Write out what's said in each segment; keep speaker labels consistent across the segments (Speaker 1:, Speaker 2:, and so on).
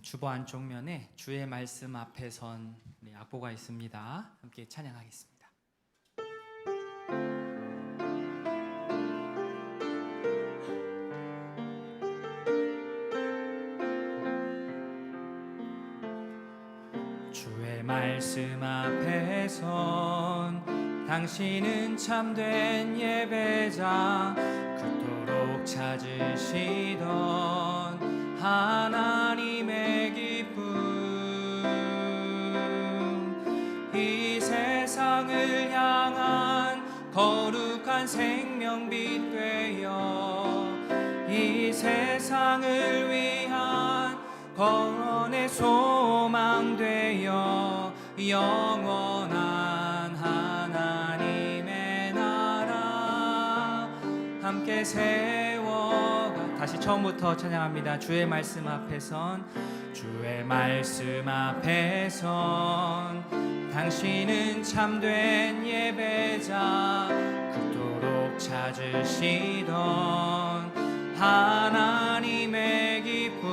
Speaker 1: 주보 안쪽면에 주의 말씀 앞에 선 악보가 있습니다. 함께 찬양하겠습니다. 주의 말씀 앞에 선 당신은 참된 예배자, 그토록 찾으시던 하나님의 기쁨, 이 세상을 향한 거룩한 생명빛 되어 이 세상을 위한 거원의 소망 되어 영원한 하나님의 나라 함께 세워가. 다시 처음부터 찬양합니다. 주의 말씀 앞에 선, 주의 말씀 앞에 선 당신은 참된 예배자, 그토록 찾으시던 하나님의 기쁨,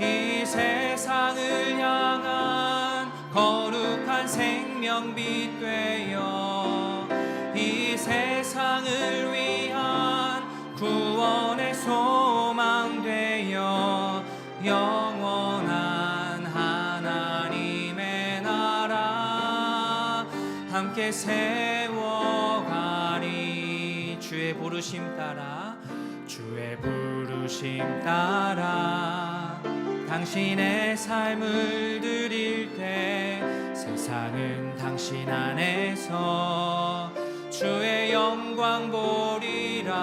Speaker 1: 이 세상을 향한 거룩한 생명빛 되어 이 세상을 위한 구원의 소망 되어 영원한 하나님의 나라 함께 세워가리. 주의 부르심 따라, 주의 부르심 따라 당신의 삶을 드릴 때 세상은 당신 안에서 주의 영광 보리라.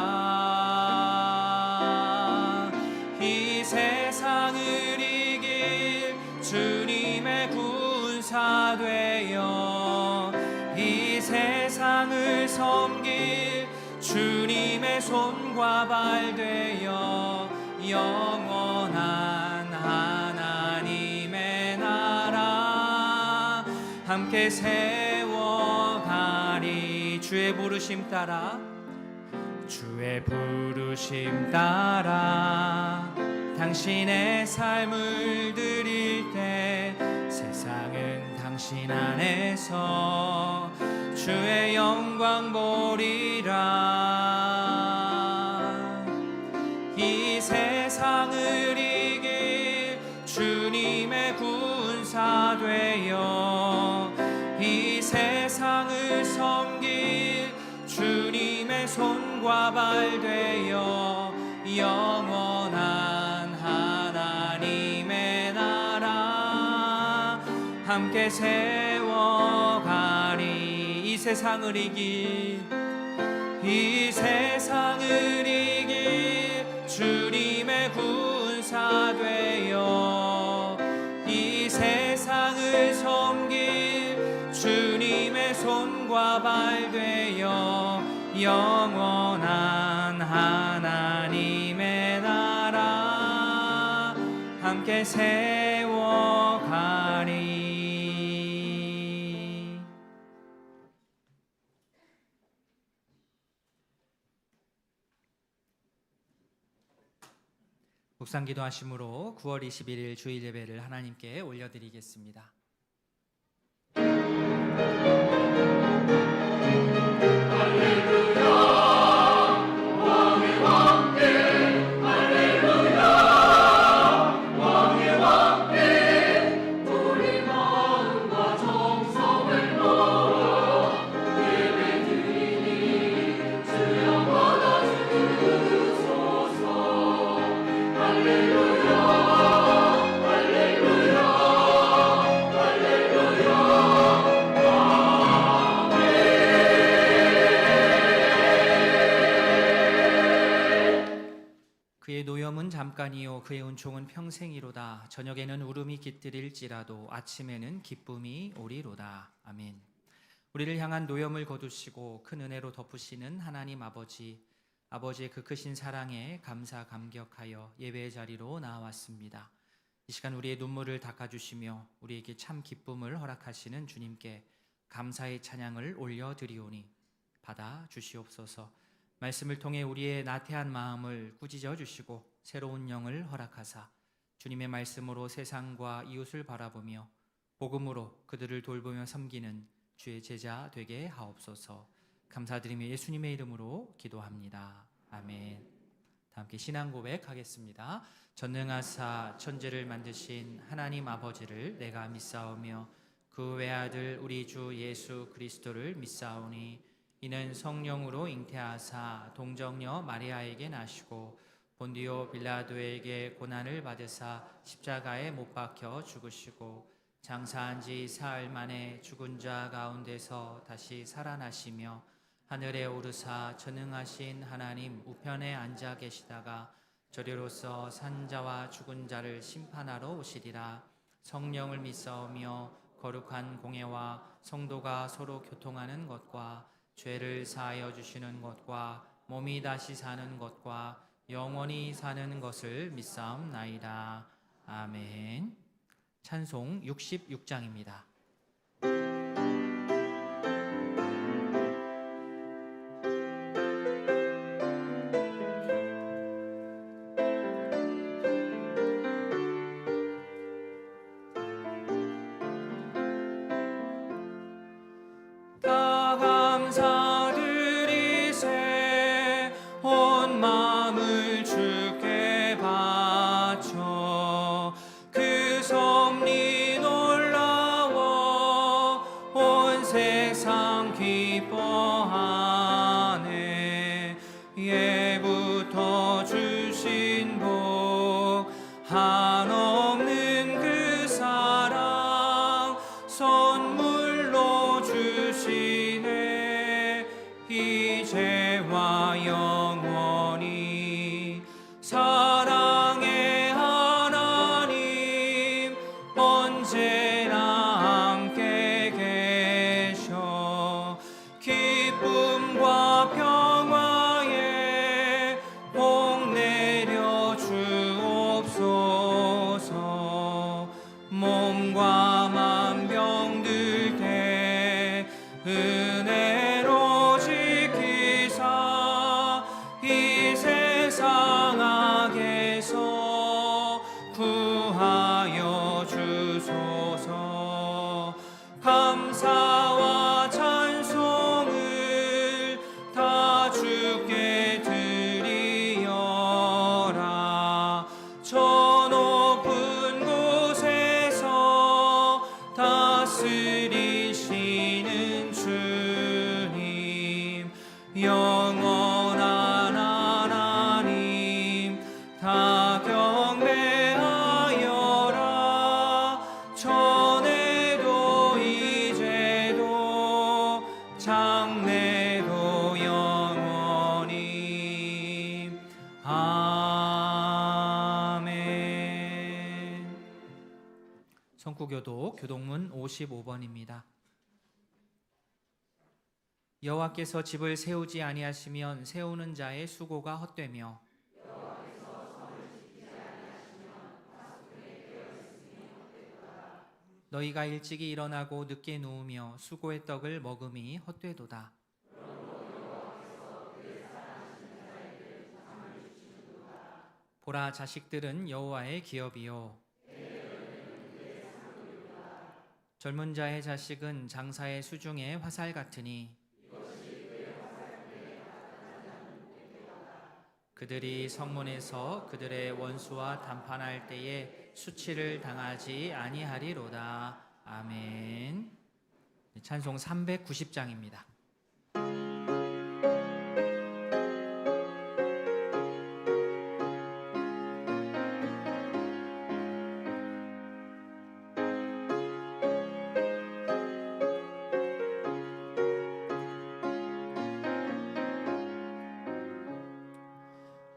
Speaker 1: 이 세상을 이길 주님의 군사 되어 이 세상을 섬길 주님의 손과 발 되어 영원한 하나님의 나라 함께 세워가리. 주의 부르심 따라, 주의 부르심 따라 당신의 삶을 드릴 때 세상은 당신 안에서 주의 영광 보리라. 이 세상을 이길 주님의 군사 되어 이 세상을 섬길 주님의 손과 발 되어 영원한 하나님의 나라 함께 세워가리. 이 세상을 이길, 이 세상을 이길 주님의 군사 되어 이 세상을 섬길 주님의 손과 발 되어 영원한 하나님의 나라 함께 세워가리. 묵상 기도하심으로 9월 21일 주일 예배를 하나님께 올려드리겠습니다. 그의 노염은 잠깐이요 그의 은총은 평생이로다. 저녁에는 울음이 깃들일지라도 아침에는 기쁨이 오리로다. 아멘. 우리를 향한 노염을 거두시고 큰 은혜로 덮으시는 하나님 아버지, 아버지의 그 크신 사랑에 감사 감격하여 예배의 자리로 나와왔습니다. 이 시간 우리의 눈물을 닦아주시며 우리에게 참 기쁨을 허락하시는 주님께 감사의 찬양을 올려드리오니 받아 주시옵소서. 말씀을 통해 우리의 나태한 마음을 꾸짖어 주시고 새로운 영을 허락하사 주님의 말씀으로 세상과 이웃을 바라보며 복음으로 그들을 돌보며 섬기는 주의 제자 되게 하옵소서. 감사드리며 예수님의 이름으로 기도합니다. 아멘. 다 함께 신앙 고백하겠습니다. 전능하사 천지를 만드신 하나님 아버지를 내가 믿사오며 그 외아들 우리 주 예수 그리스도를 믿사오니 이는 성령으로 잉태하사 동정녀 마리아에게 나시고 본디오 빌라도에게 고난을 받으사 십자가에 못 박혀 죽으시고 장사한 지 사흘 만에 죽은 자 가운데서 다시 살아나시며 하늘에 오르사 전능하신 하나님 우편에 앉아 계시다가 저리로서 산 자와 죽은 자를 심판하러 오시리라. 성령을 믿사오며 거룩한 공예와 성도가 서로 교통하는 것과 죄를 사하여 주시는 것과 몸이 다시 사는 것과 영원히 사는 것을 믿사옵나이다. 아멘. 찬송 66장입니다. 예부터 주신 복 한없는 그 사랑 선물로 주시네. 이제와 영원히 사랑의 하나님 언제나 함께 계셔 기쁨과 평화에 복 내려 주옵소서. 몸과 만 병들 때 은혜로 지키사 이 세상 악에서 구하여 주소서. 감사와 찬송을 다 주께 드리어라. 저 높은 곳에서 다스리시는 주님 영원한 하나님 다 경배하여라. 전에도 이제도 장래도 영원히 아멘. 성구교독 교독문 55번입니다. 여호와께서 집을 세우지 아니하시면 세우는 자의 수고가 헛되며 너희가 일찍이 일어나고 늦게 누우며 수고의 떡을 먹음이 헛되도다. 보라, 자식들은 여호와의 기업이요 젊은 자의 자식은 장사의 수중에 화살 같으니 그들이 성문에서 그들의 원수와 담판할 때에 수치를 당하지 아니하리로다. 아멘. 찬송 390장입니다.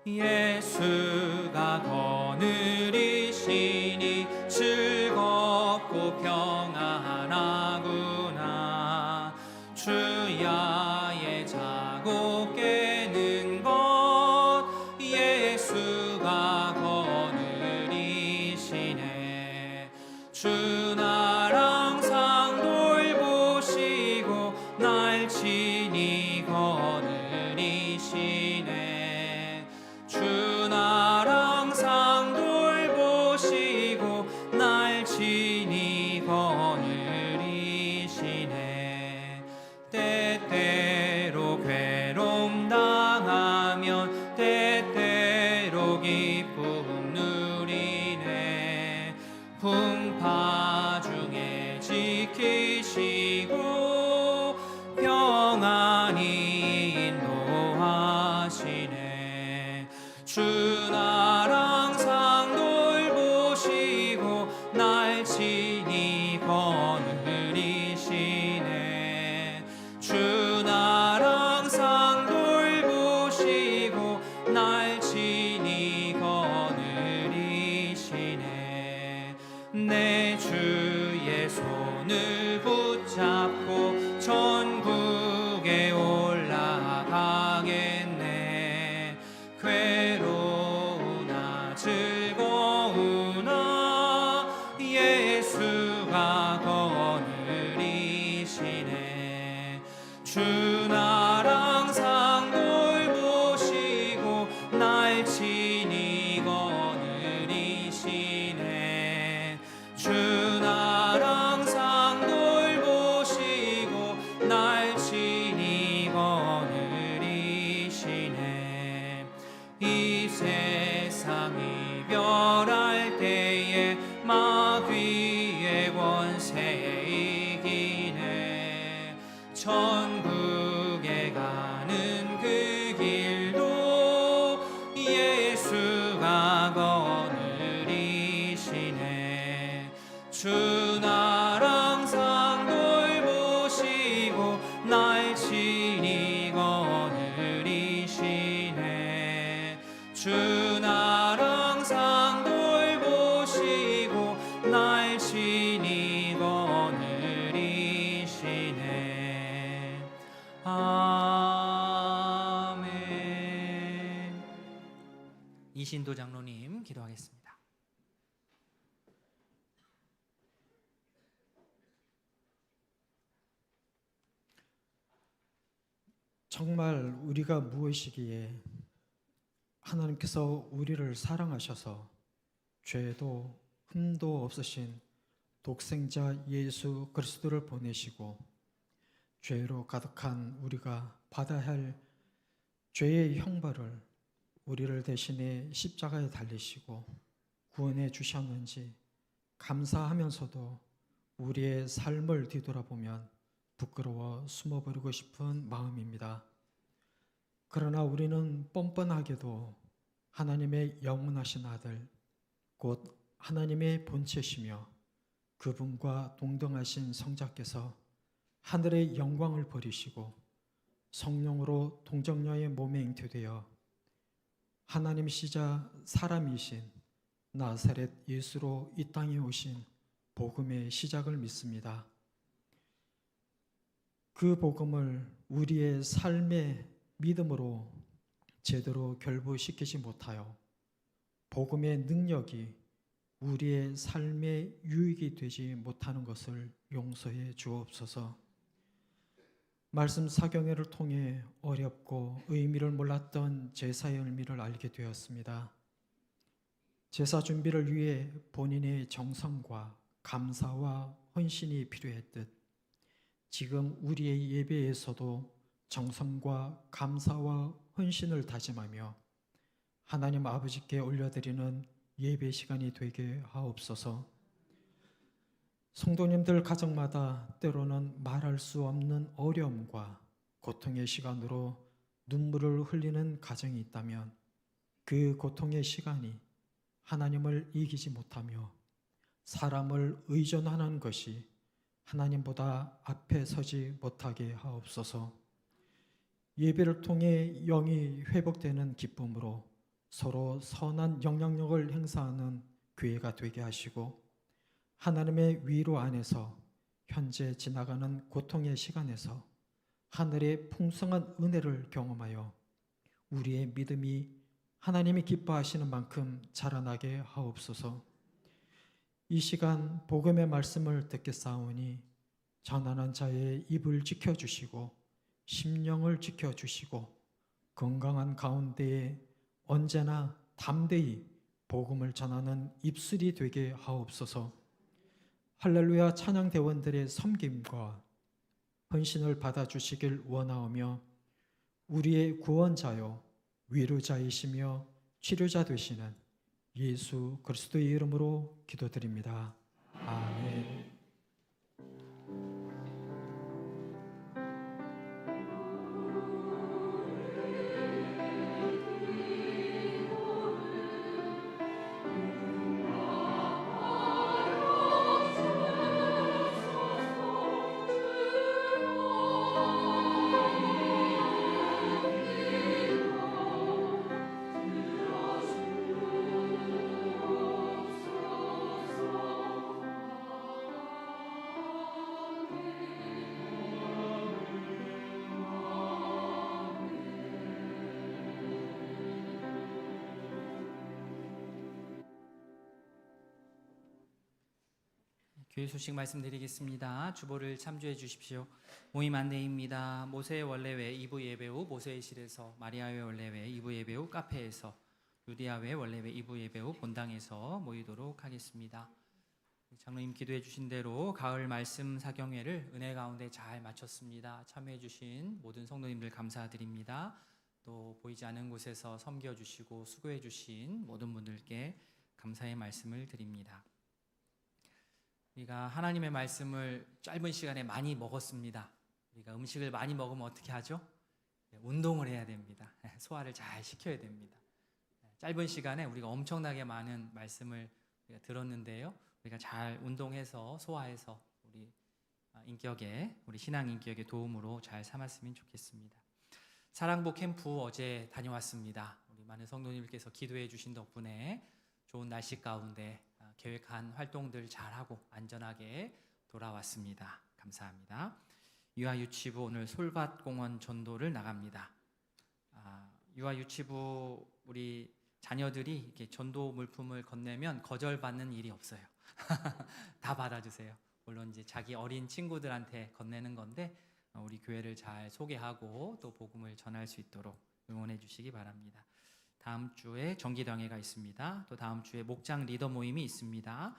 Speaker 1: 예수가 거느리시니 즐겁고 평안하구나. 주야의 자고 깨는 것 예수가 거느리시네. 주 날 항상 돌보시고 날 친히 거느리시네. 이시네. 주 날 항상 돌보시고 날 친히 거느리시네. 때때로 괴로움 당하면 때때로 기쁨 누리네. 풍파 중에 지키시고 평안히 인도하시네. 주 날 항상 돌보시고 날 친히 거느리시네. 주 날 항상 돌보시고 날 친히 거느리시네. 내 주의 손을 붙잡고 천국에 올라가겠네. 괴로우나 즐거우나 예수가 거느리시네. 주 날 항상 돌보시고 날 친히 거느리시네. 주 날 항상 돌보시고 날 친히 거느리시네. 이 세상 이별할 때에 마귀의 권세 이기네. 천국에 가는 그 길도 예수가 거느리시네. 주 날 항상 돌보시고 날 친히 거느리시네. 주 날 항상 돌보시고 날 친히 거느리시네. 아멘. 이신도 장로님 기도하겠습니다.
Speaker 2: 정말 우리가 무엇이기에 하나님께서 우리를 사랑하셔서 죄도 흠도 없으신 독생자 예수 그리스도를 보내시고 죄로 가득한 우리가 받아야 할 죄의 형벌을 우리를 대신해 십자가에 달리시고 구원해 주셨는지 감사하면서도 우리의 삶을 뒤돌아보면 부끄러워 숨어버리고 싶은 마음입니다. 그러나 우리는 뻔뻔하게도 하나님의 영원하신 아들, 곧 하나님의 본체시며 그분과 동등하신 성자께서 하늘의 영광을 버리시고 성령으로 동정녀의 몸에 잉태되어 하나님이시자 사람이신 나사렛 예수로 이 땅에 오신 복음의 시작을 믿습니다. 그 복음을 우리의 삶의 믿음으로 제대로 결부시키지 못하여 복음의 능력이 우리의 삶의 유익이 되지 못하는 것을 용서해 주옵소서. 말씀 사경회를 통해 어렵고 의미를 몰랐던 제사의 의미를 알게 되었습니다. 제사 준비를 위해 본인의 정성과 감사와 헌신이 필요했듯 지금 우리의 예배에서도 정성과 감사와 헌신을 다짐하며 하나님 아버지께 올려드리는 예배 시간이 되게 하옵소서. 성도님들 가정마다 때로는 말할 수 없는 어려움과 고통의 시간으로 눈물을 흘리는 가정이 있다면 그 고통의 시간이 하나님을 이기지 못하며 사람을 의존하는 것이 하나님보다 앞에 서지 못하게 하옵소서. 예배를 통해 영이 회복되는 기쁨으로 서로 선한 영향력을 행사하는 교회가 되게 하시고 하나님의 위로 안에서 현재 지나가는 고통의 시간에서 하늘의 풍성한 은혜를 경험하여 우리의 믿음이 하나님이 기뻐하시는 만큼 자라나게 하옵소서. 이 시간 복음의 말씀을 듣겠사오니 전하는 자의 입을 지켜주시고 심령을 지켜주시고 건강한 가운데에 언제나 담대히 복음을 전하는 입술이 되게 하옵소서. 할렐루야 찬양대원들의 섬김과 헌신을 받아주시길 원하오며 우리의 구원자요 위로자이시며 치료자 되시는 예수 그리스도의 이름으로 기도드립니다. 아멘.
Speaker 1: 교회 소식 말씀드리겠습니다. 주보를 참조해 주십시오. 모임 안내입니다. 모세의 원래회 2부 예배 후 모세의실에서, 마리아의 원래회 2부 예배 후 카페에서, 루디아의 원래회 2부 예배 후 본당에서 모이도록 하겠습니다. 장로님 기도해 주신 대로 가을 말씀 사경회를 은혜 가운데 잘 마쳤습니다. 참여해 주신 모든 성도님들 감사드립니다. 또 보이지 않은 곳에서 섬겨 주시고 수고해 주신 모든 분들께 감사의 말씀을 드립니다. 우리가 하나님의 말씀을 짧은 시간에 많이 먹었습니다. 우리가 음식을 많이 먹으면 어떻게 하죠? 운동을 해야 됩니다. 소화를 잘 시켜야 됩니다. 짧은 시간에 우리가 엄청나게 많은 말씀을 우리가 들었는데요. 우리가 잘 운동해서 소화해서 우리 인격에, 우리 신앙 인격의 도움으로 잘 삼았으면 좋겠습니다. 사랑복 캠프 어제 다녀왔습니다. 우리 많은 성도님들께서 기도해 주신 덕분에 좋은 날씨 가운데 계획한 활동들 잘하고 안전하게 돌아왔습니다. 감사합니다. 유아유치부 오늘 솔밭공원 전도를 나갑니다. 유아유치부 우리 자녀들이 이렇게 전도 물품을 건네면 거절받는 일이 없어요. 다 받아주세요. 물론 이제 자기 어린 친구들한테 건네는 건데 우리 교회를 잘 소개하고 또 복음을 전할 수 있도록 응원해 주시기 바랍니다. 다음 주에 정기당회가 있습니다. 또 다음 주에 목장 리더 모임이 있습니다.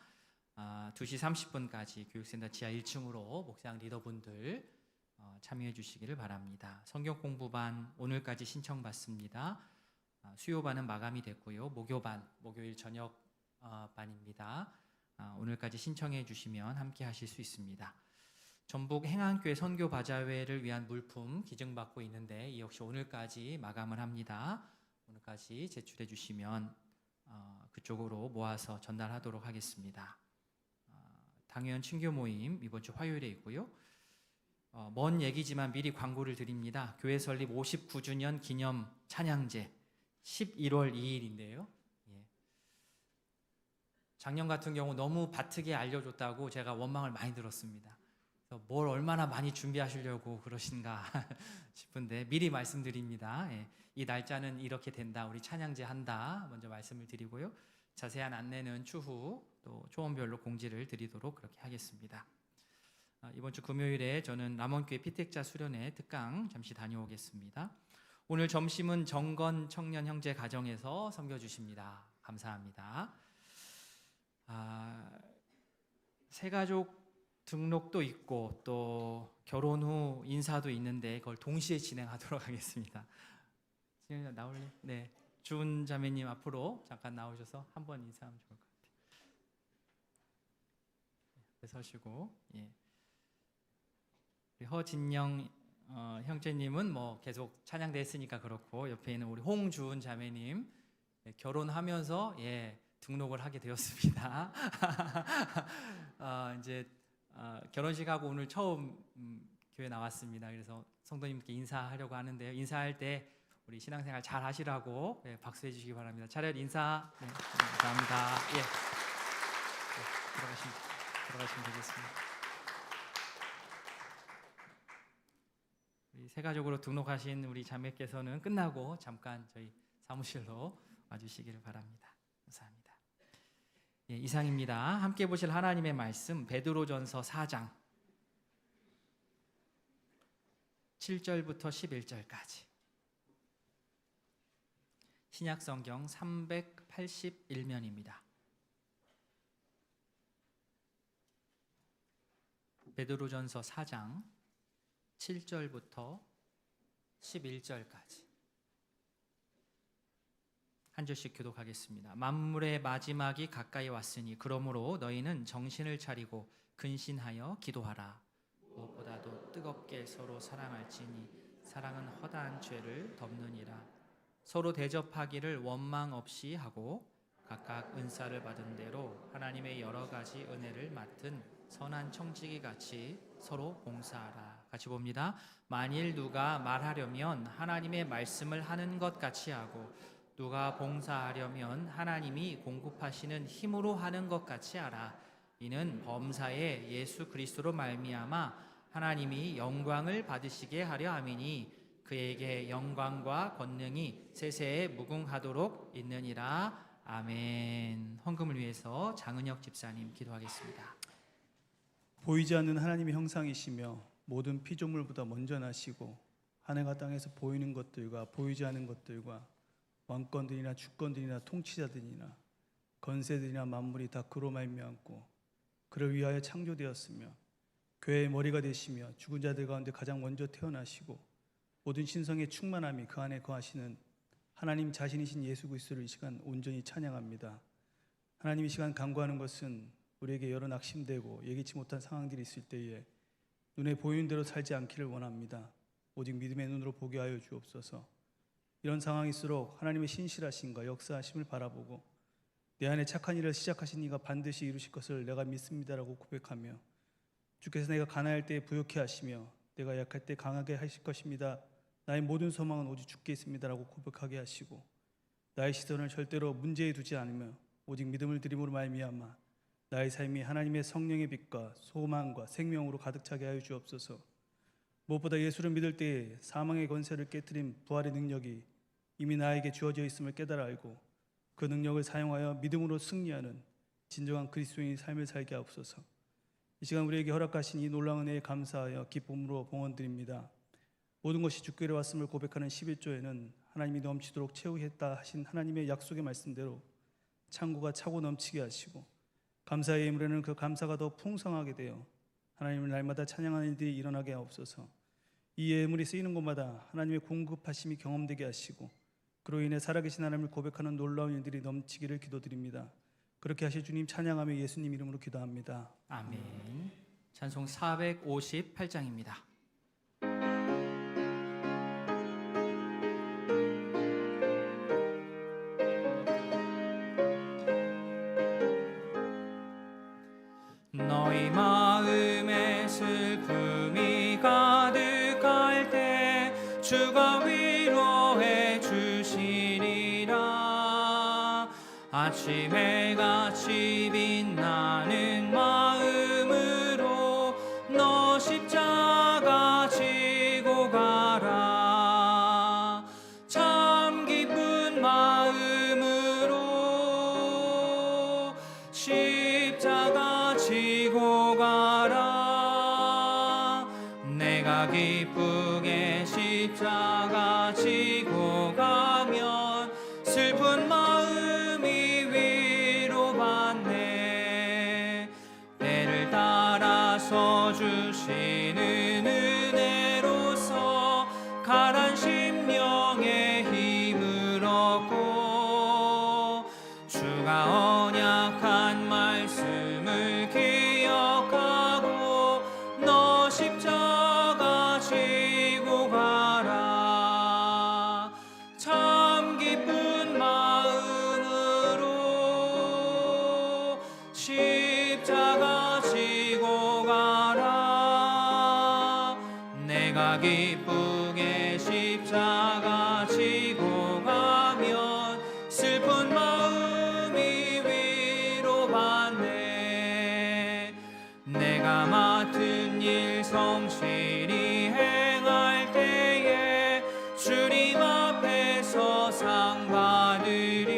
Speaker 1: 2시 30분까지 교육센터 지하 1층으로 목장 리더분들 참여해 주시기를 바랍니다. 성경 공부반 오늘까지 신청받습니다. 수요반은 마감이 됐고요. 목요반, 목요일 저녁 반입니다. 오늘까지 신청해 주시면 함께 하실 수 있습니다. 전북 행안교회 선교바자회를 위한 물품 기증받고 있는데 이 역시 오늘까지 마감을 합니다. 오늘까지 제출해 주시면 그쪽으로 모아서 전달하도록 하겠습니다. 당회원 친교 모임 이번 주 화요일에 있고요. 먼 얘기지만 미리 광고를 드립니다. 교회 설립 59주년 기념 찬양제 11월 2일인데요. 작년 같은 경우 너무 바트게 알려줬다고 제가 원망을 많이 들었습니다. 그래서 뭘 얼마나 많이 준비하시려고 그러신가 싶은데 미리 말씀드립니다. 이 날짜는 이렇게 된다. 우리 찬양제 한다. 먼저 말씀을 드리고요. 자세한 안내는 추후 또 초원별로 공지를 드리도록 그렇게 하겠습니다. 이번 주 금요일에 저는 남원교회 피택자 수련회 특강 잠시 다녀오겠습니다. 오늘 점심은 정건 청년 형제 가정에서 섬겨주십니다. 감사합니다. 새가족 등록도 있고 또 결혼 후 인사도 있는데 그걸 동시에 진행하도록 하겠습니다. 진영이 나올래? 네, 주은 자매님 앞으로 잠깐 나오셔서 한번 인사하면 좋을 것 같아요. 네, 서시고 허진영 형제님은 뭐 계속 찬양대 했으니까 그렇고 옆에 있는 우리 홍주은 자매님 결혼하면서 등록을 하게 되었습니다. 이제 결혼식하고 오늘 처음 교회 나왔습니다. 그래서 성도님께 인사하려고 하는데요. 인사할 때 우리 신앙생활 잘 하시라고 박수해 주시기 바랍니다. 차렷 인사. 네, 감사합니다. 들어가시면 되겠습니다. 우리 새가족으로 등록하신 우리 자매께서는 끝나고 잠깐 저희 사무실로 와주시기를 바랍니다. 감사합니다. 이상입니다. 함께 보실 하나님의 말씀 베드로전서 4장 7절부터 11절까지 신약성경 381면입니다. 베드로전서 4장 7절부터 11절까지 한 절씩 교독하겠습니다. 만물의 마지막이 가까이 왔으니 그러므로 너희는 정신을 차리고 근신하여 기도하라. 무엇보다도 뜨겁게 서로 사랑할지니 사랑은 허다한 죄를 덮느니라. 서로 대접하기를 원망 없이 하고 각각 은사를 받은 대로 하나님의 여러 가지 은혜를 맡은 선한 청지기 같이 서로 봉사하라. 같이 봅니다. 만일 누가 말하려면 하나님의 말씀을 하는 것 같이 하고 누가 봉사하려면 하나님이 공급하시는 힘으로 하는 것 같이 하라. 이는 범사에 예수 그리스도로 말미암아 하나님이 영광을 받으시게 하려 함이니 그에게 영광과 권능이 세세에 무궁하도록 있느니라. 아멘. 헌금을 위해서 장은혁 집사님 기도하겠습니다.
Speaker 3: 보이지 않는 하나님의 형상이시며 모든 피조물보다 먼저 나시고 하늘과 땅에서 보이는 것들과 보이지 않는 것들과 왕권들이나 주권들이나 통치자들이나 건세들이나 만물이 다 그로 말미암고 그를 위하여 창조되었으며 교회의 머리가 되시며 죽은 자들 가운데 가장 먼저 태어나시고 모든 신성의 충만함이 그 안에 거하시는 하나님 자신이신 예수 그리스도를 이 시간 온전히 찬양합니다. 하나님 이 시간 간구하는 것은 우리에게 여러 낙심되고 예기치 못한 상황들이 있을 때에 눈에 보이는 대로 살지 않기를 원합니다. 오직 믿음의 눈으로 보게 하여 주옵소서. 이런 상황일수록 하나님의 신실하심과 역사하심을 바라보고 내 안에 착한 일을 시작하신 이가 반드시 이루실 것을 내가 믿습니다라고 고백하며 주께서 내가 가난할 때 부욕해 하시며 내가 약할 때 강하게 하실 것입니다. 나의 모든 소망은 오직 주께 있습니다라고 고백하게 하시고 나의 시선을 절대로 문제에 두지 않으며 오직 믿음을 드림으로 말미암아 나의 삶이 하나님의 성령의 빛과 소망과 생명으로 가득 차게 하여 주옵소서. 무엇보다 예수를 믿을 때에 사망의 권세를 깨트린 부활의 능력이 이미 나에게 주어져 있음을 깨달아 알고 그 능력을 사용하여 믿음으로 승리하는 진정한 그리스도인의 삶을 살게 하옵소서. 이 시간 우리에게 허락하신 이 놀라운 은혜에 감사하여 기쁨으로 봉헌드립니다. 모든 것이 주께로 왔음을 고백하는 11조에는 하나님이 넘치도록 채우겠다 하신 하나님의 약속의 말씀대로 창고가 차고 넘치게 하시고 감사의 예물에는 그 감사가 더 풍성하게 되어 하나님을 날마다 찬양하는 일들이 일어나게 하옵소서. 이 예물이 쓰이는 곳마다 하나님의 공급하심이 경험되게 하시고 그로 인해 살아계신 하나님을 고백하는 놀라운 일들이 넘치기를 기도드립니다. 그렇게 하실 주님 찬양하며 예수님 이름으로 기도합니다.
Speaker 1: 아멘. 찬송 458장입니다. 너희 마음에 슬픔이 가득할 때 주가 위로해 주시리라. 아침 해같이 빛나는 마음으로 너 십자가 지고 가라. 참 기쁜 마음으로 십자가 지고 가라. 내가 기쁘게 십자가 지고 가면 슬픈 마음이 위로받네. 때를 따라서 주시는 은혜로서 가난 심령의 힘을 얻고 주가 언약한 말씀을 기억하고 너 십자가 지고 가라. 참 기쁜 마음으로 십자가 지고 가라. 내가 기쁘게 십자가 지고 가면 슬픈 마음이 위로받네. 내가 맡은 일 성실히 행할 때에 주님 앞에서 상 받으리.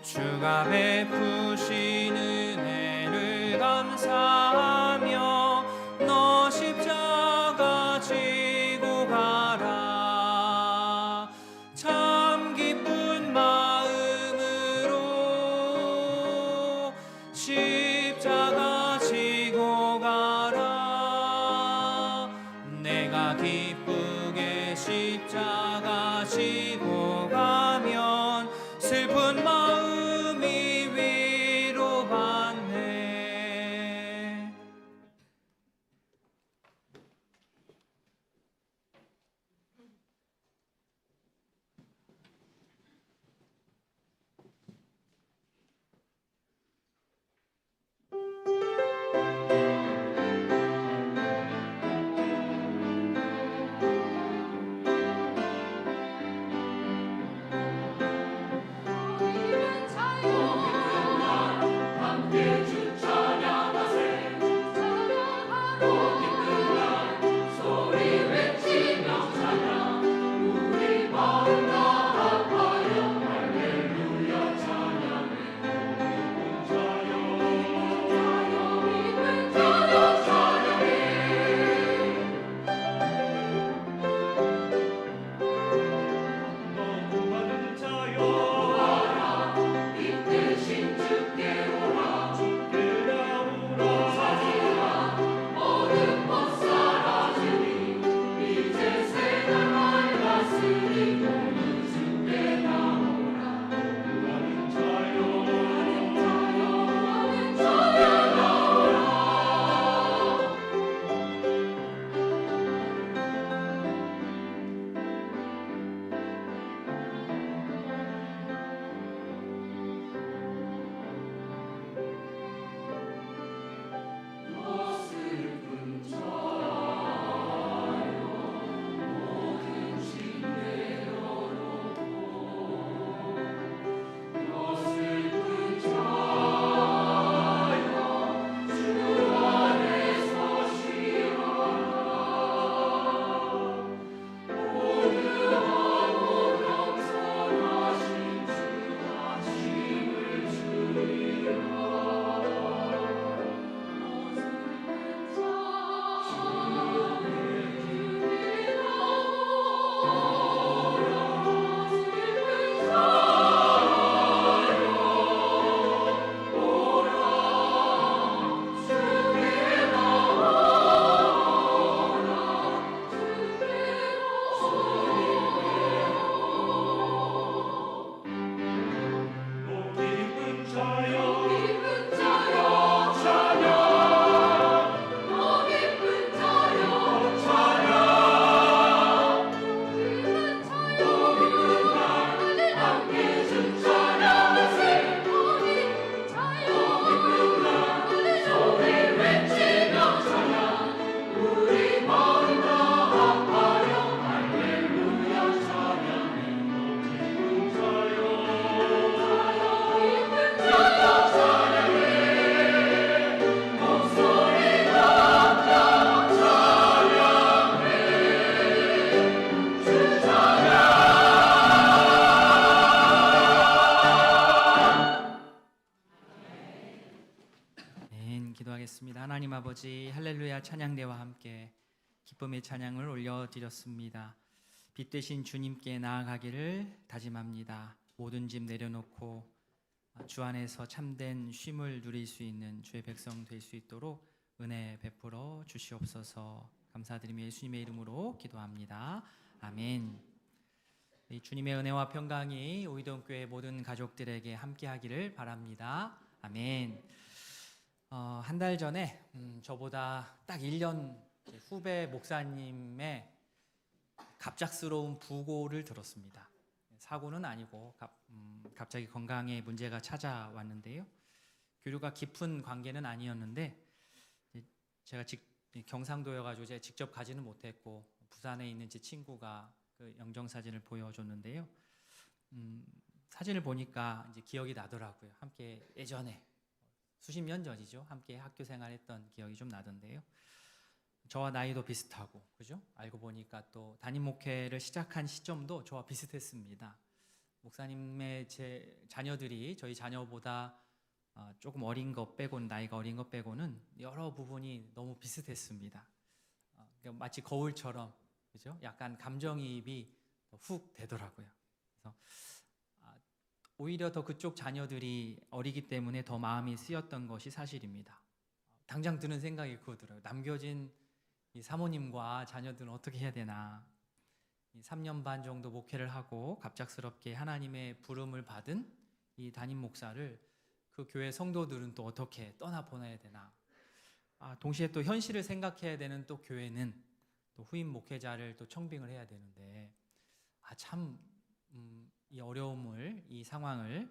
Speaker 1: 주가 베푸신 은혜를 감사하며 너 십자가 지고 가라. 참 자 기쁘게 십자가 지고 가면 슬픈 마음이 위로받네. 기도하겠습니다. 하나님 아버지, 할렐루야 찬양대와 함께 기쁨의 찬양을 올려드렸습니다. 빛 되신 주님께 나아가기를 다짐합니다. 모든 짐 내려놓고 주 안에서 참된 쉼을 누릴 수 있는 주의 백성 될 수 있도록 은혜 베풀어 주시옵소서. 감사드리며 예수님의 이름으로 기도합니다. 아멘. 이 주님의 은혜와 평강이 오이동교회 모든 가족들에게 함께하기를 바랍니다. 아멘. 한 달 전에 저보다 딱 1년 후배 목사님의 갑작스러운 부고를 들었습니다. 사고는 아니고 갑자기 건강에 문제가 찾아왔는데요. 교류가 깊은 관계는 아니었는데 제가 경상도여가지고 제가 직접 가지는 못했고 부산에 있는 제 친구가 그 영정사진을 보여줬는데요. 사진을 보니까 이제 기억이 나더라고요. 함께 예전에 수십 년 전이죠. 함께 학교 생활했던 기억이 좀 나던데요. 저와 나이도 비슷하고, 그죠? 알고 보니까 또 담임 목회를 시작한 시점도 저와 비슷했습니다. 목사님의 제 자녀들이 저희 자녀보다 조금 어린 것 빼고는, 나이가 어린 것 빼고는 여러 부분이 너무 비슷했습니다. 그러니까 마치 거울처럼, 그죠? 약간 감정이입이 훅 되더라고요. 그래서 오히려 더 그쪽 자녀들이 어리기 때문에 더 마음이 쓰였던 것이 사실입니다. 당장 드는 생각이 그거더라고요. 남겨진 이 사모님과 자녀들은 어떻게 해야 되나? 이 3년 반 정도 목회를 하고 갑작스럽게 하나님의 부름을 받은 이 담임 목사를 그 교회 성도들은 또 어떻게 떠나 보내야 되나? 동시에 또 현실을 생각해야 되는 또 교회는 또 후임 목회자를 또 청빙을 해야 되는데 이 어려움을, 이 상황을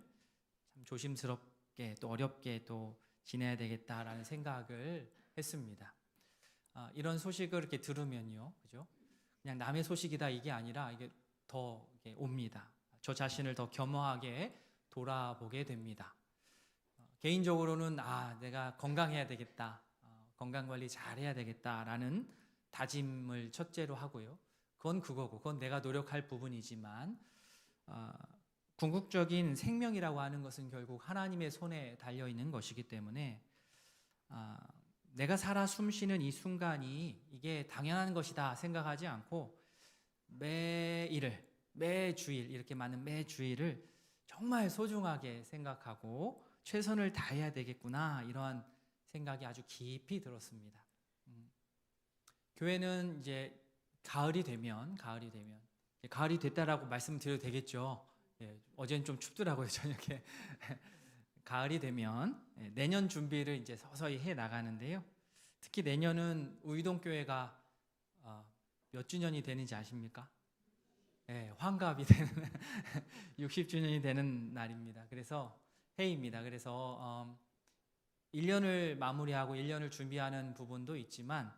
Speaker 1: 참 조심스럽게 또 어렵게 또 지내야 되겠다라는 생각을 했습니다. 이런 소식을 이렇게 들으면요, 그죠? 그냥 남의 소식이다 이게 아니라 이게 더 이게 옵니다. 저 자신을 더 겸허하게 돌아보게 됩니다. 개인적으로는 내가 건강해야 되겠다, 건강 관리 잘 해야 되겠다라는 다짐을 첫째로 하고요. 그건 내가 노력할 부분이지만 궁극적인 생명이라고 하는 것은 결국 하나님의 손에 달려 있는 것이기 때문에 내가 살아 숨쉬는 이 순간이 이게 당연한 것이다 생각하지 않고 매주일 이렇게 많은 매주일을 정말 소중하게 생각하고 최선을 다해야 되겠구나, 이러한 생각이 아주 깊이 들었습니다. 교회는 이제 가을이 됐다라고 말씀드려도 되겠죠. 어제는 좀 춥더라고요, 저녁에. 가을이 되면 내년 준비를 이제 서서히 해 나가는데요. 특히 내년은 우이동교회가 몇 주년이 되는지 아십니까? 환갑이 되는 60주년이 되는 날입니다. 그래서 해입니다. 그래서 1년을 마무리하고 1년을 준비하는 부분도 있지만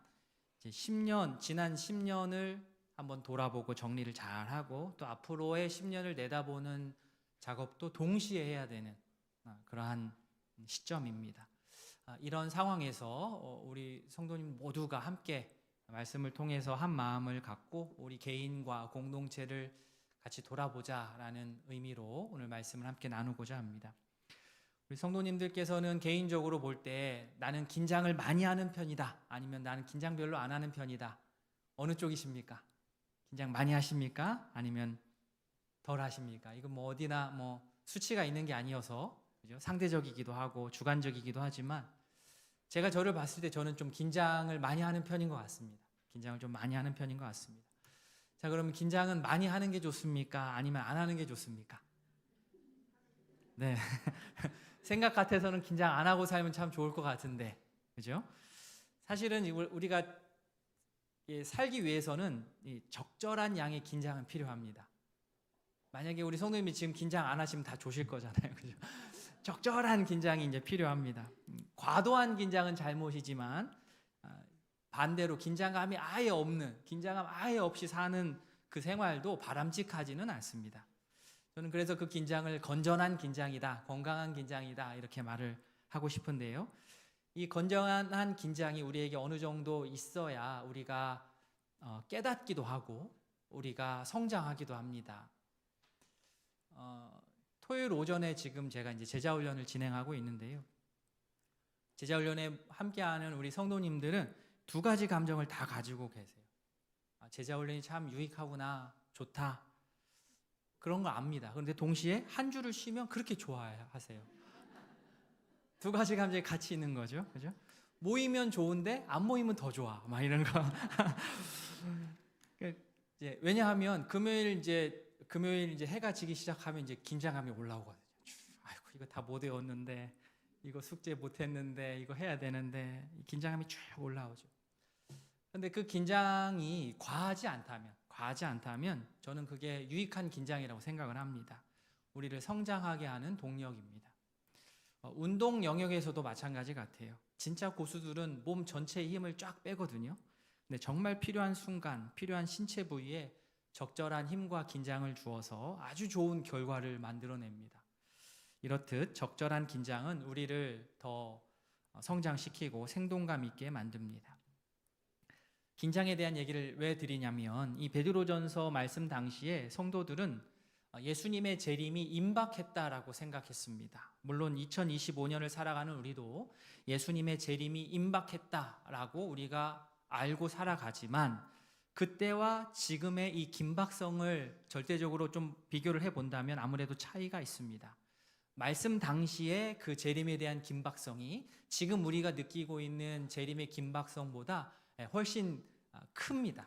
Speaker 1: 이제 지난 10년을 한번 돌아보고 정리를 잘 하고 또 앞으로의 10년을 내다보는 작업도 동시에 해야 되는 그러한 시점입니다. 이런 상황에서 우리 성도님 모두가 함께 말씀을 통해서 한 마음을 갖고 우리 개인과 공동체를 같이 돌아보자라는 의미로 오늘 말씀을 함께 나누고자 합니다. 우리 성도님들께서는 개인적으로 볼 때 나는 긴장을 많이 하는 편이다, 아니면 나는 긴장 별로 안 하는 편이다, 어느 쪽이십니까? 긴장 많이 하십니까? 아니면 덜 하십니까? 이건 어디나 수치가 있는 게 아니어서, 그죠? 상대적이기도 하고 주관적이기도 하지만 제가 저를 봤을 때 저는 좀 긴장을 많이 하는 편인 것 같습니다. 긴장을 좀 많이 하는 편인 것 같습니다. 자, 그러면 긴장은 많이 하는 게 좋습니까? 아니면 안 하는 게 좋습니까? 네. 생각 같아서는 긴장 안 하고 살면 참 좋을 것 같은데, 그죠? 사실은 우리가 살기 위해서는 적절한 양의 긴장은 필요합니다. 만약에 우리 성도님이 지금 긴장 안 하시면 다 조실 거잖아요, 그죠? 적절한 긴장이 이제 필요합니다. 과도한 긴장은 잘못이지만 반대로 긴장감 아예 없이 사는 그 생활도 바람직하지는 않습니다. 저는 그래서 그 긴장을 건전한 긴장이다, 건강한 긴장이다, 이렇게 말을 하고 싶은데요. 이 건전한 긴장이 우리에게 어느 정도 있어야 우리가 깨닫기도 하고 우리가 성장하기도 합니다. 토요일 오전에 지금 제가 이제 제자훈련을 진행하고 있는데요. 제자훈련에 함께하는 우리 성도님들은 두 가지 감정을 다 가지고 계세요. 제자훈련이 참 유익하구나, 좋다, 그런 거 압니다. 그런데 동시에 한 주를 쉬면 그렇게 좋아하세요. 두 가지 감정이 같이 있는 거죠, 그죠? 모이면 좋은데 안 모이면 더 좋아, 막 이런 거. 왜냐하면 금요일 이제 해가 지기 시작하면 이제 긴장감이 올라오거든요. 아이고, 이거 다 못 외웠는데, 이거 숙제 못 했는데, 이거 해야 되는데, 긴장감이 쭉 올라오죠. 그런데 그 긴장이 과하지 않다면 저는 그게 유익한 긴장이라고 생각을 합니다. 우리를 성장하게 하는 동력입니다. 운동 영역에서도 마찬가지 같아요. 진짜 고수들은 몸 전체의 힘을 쫙 빼거든요. 근데 정말 필요한 순간, 필요한 신체 부위에 적절한 힘과 긴장을 주어서 아주 좋은 결과를 만들어냅니다. 이렇듯 적절한 긴장은 우리를 더 성장시키고 생동감 있게 만듭니다. 긴장에 대한 얘기를 왜 드리냐면 이 베드로전서 말씀 당시에 성도들은 예수님의 재림이 임박했다라고 생각했습니다. 물론 2025년을 살아가는 우리도 예수님의 재림이 임박했다라고 우리가 알고 살아가지만 그때와 지금의 이 긴박성을 절대적으로 좀 비교를 해본다면 아무래도 차이가 있습니다. 말씀 당시에 그 재림에 대한 긴박성이 지금 우리가 느끼고 있는 재림의 긴박성보다 훨씬 큽니다.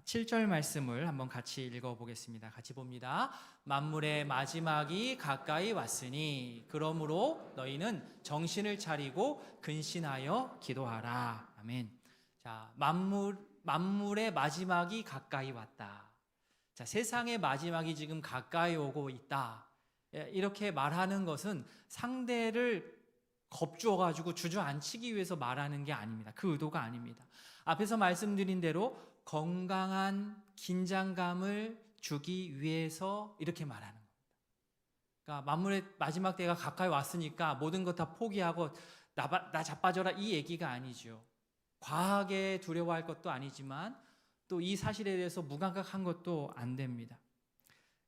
Speaker 1: 7절 말씀을 한번 같이 읽어보겠습니다. 같이 봅니다. 만물의 마지막이 가까이 왔으니 그러므로 너희는 정신을 차리고 근신하여 기도하라. 아멘. 자, 만물의 마지막이 가까이 왔다. 자, 세상의 마지막이 지금 가까이 오고 있다. 이렇게 말하는 것은 상대를 겁주어가지고 주저앉히기 위해서 말하는 게 아닙니다. 그 의도가 아닙니다. 앞에서 말씀드린 대로 건강한 긴장감을 주기 위해서 이렇게 말하는 겁니다. 그러니까 만물의 마지막 때가 가까이 왔으니까 모든 것 다 포기하고 나 자빠져라 이 얘기가 아니죠. 과하게 두려워할 것도 아니지만 또 이 사실에 대해서 무감각한 것도 안 됩니다.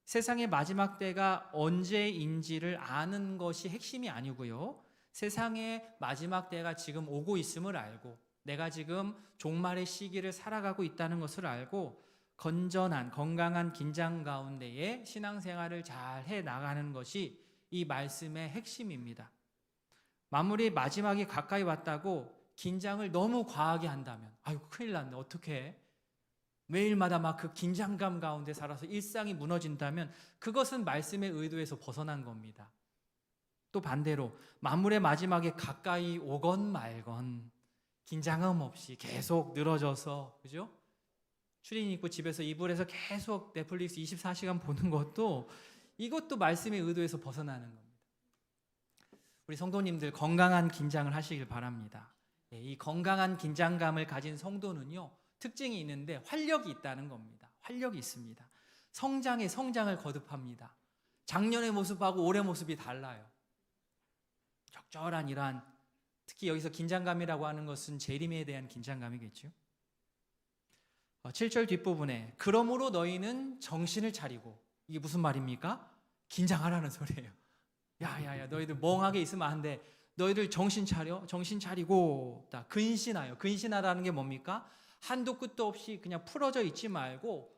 Speaker 1: 세상의 마지막 때가 언제인지를 아는 것이 핵심이 아니고요. 세상의 마지막 때가 지금 오고 있음을 알고 내가 지금 종말의 시기를 살아가고 있다는 것을 알고 건전한 건강한 긴장 가운데에 신앙생활을 잘 해나가는 것이 이 말씀의 핵심입니다. 만물의 마지막이 가까이 왔다고 긴장을 너무 과하게 한다면 아이고 큰일 났네 어떡해 매일마다 막 그 긴장감 가운데 살아서 일상이 무너진다면 그것은 말씀의 의도에서 벗어난 겁니다. 또 반대로 만물의 마지막에 가까이 오건 말건 긴장감 없이 계속 늘어져서 그죠? 추리닝 입고 집에서 이불에서 계속 넷플릭스 24시간 보는 것도 이것도 말씀의 의도에서 벗어나는 겁니다. 우리 성도님들 건강한 긴장을 하시길 바랍니다. 이 건강한 긴장감을 가진 성도는요 특징이 있는데 활력이 있다는 겁니다. 활력이 있습니다. 성장을 거듭합니다. 작년의 모습하고 올해 모습이 달라요. 적절한 이러한 특히 여기서 긴장감이라고 하는 것은 재림에 대한 긴장감이겠죠. 7절 뒷부분에 그러므로 너희는 정신을 차리고 이게 무슨 말입니까? 긴장하라는 소리예요. 야야야 너희들 멍하게 있으면 안 돼. 너희들 정신 차리고 근신하여. 근신하라는 게 뭡니까? 한도 끝도 없이 그냥 풀어져 있지 말고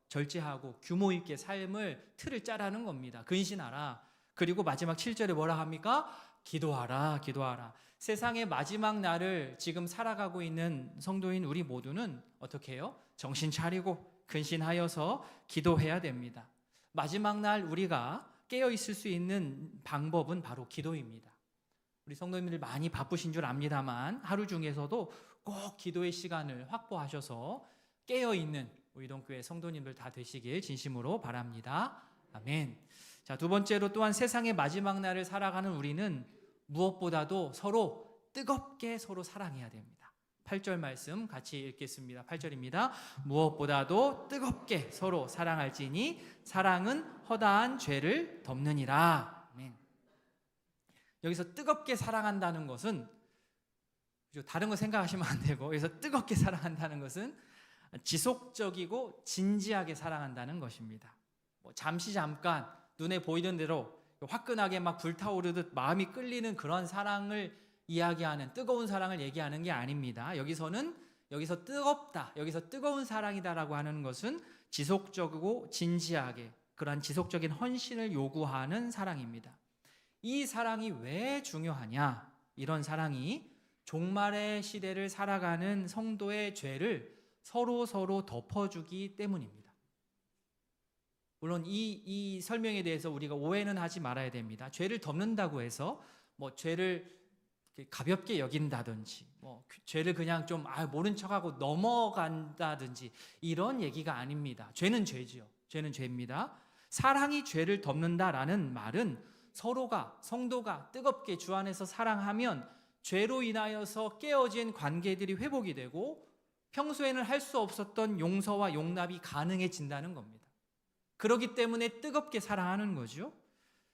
Speaker 1: 절제하고 규모 있게 삶을 틀을 짜라는 겁니다. 근신하라. 그리고 마지막 7절에 뭐라 합니까? 기도하라. 세상의 마지막 날을 지금 살아가고 있는 성도인 우리 모두는 어떻게 해요? 정신 차리고 근신하여서 기도해야 됩니다. 마지막 날 우리가 깨어 있을 수 있는 방법은 바로 기도입니다. 우리 성도님들 많이 바쁘신 줄 압니다만 하루 중에서도 꼭 기도의 시간을 확보하셔서 깨어 있는 우리 이동교회 성도님들 다 되시길 진심으로 바랍니다. 아멘. 자, 두 번째로 또한 세상의 마지막 날을 살아가는 우리는 무엇보다도 서로 뜨겁게 서로 사랑해야 됩니다. 8절 말씀 같이 읽겠습니다. 8절입니다. 무엇보다도 뜨겁게 서로 사랑할지니 사랑은 허다한 죄를 덮느니라. 아멘. 여기서 뜨겁게 사랑한다는 것은 다른 거 생각하시면 안 되고 여기서 뜨겁게 사랑한다는 것은 지속적이고 진지하게 사랑한다는 것입니다. 잠깐 눈에 보이는 대로 화끈하게 막 불타오르듯 마음이 끌리는 그런 사랑을 이야기하는 뜨거운 사랑을 얘기하는 게 아닙니다. 여기서 뜨겁다, 여기서 뜨거운 사랑이다라고 하는 것은 지속적이고 진지하게 그러한 지속적인 헌신을 요구하는 사랑입니다. 이 사랑이 왜 중요하냐? 이런 사랑이 종말의 시대를 살아가는 성도의 죄를 서로 덮어주기 때문입니다. 물론 이 설명에 대해서 우리가 오해는 하지 말아야 됩니다. 죄를 덮는다고 해서 죄를 가볍게 여긴다든지 죄를 그냥 좀 모른 척하고 넘어간다든지 이런 얘기가 아닙니다. 죄는 죄지요. 죄는 죄입니다. 사랑이 죄를 덮는다라는 말은 성도가 뜨겁게 주 안에서 사랑하면 죄로 인하여서 깨어진 관계들이 회복이 되고 평소에는 할 수 없었던 용서와 용납이 가능해진다는 겁니다. 그렇기 때문에 뜨겁게 사랑하는 거죠.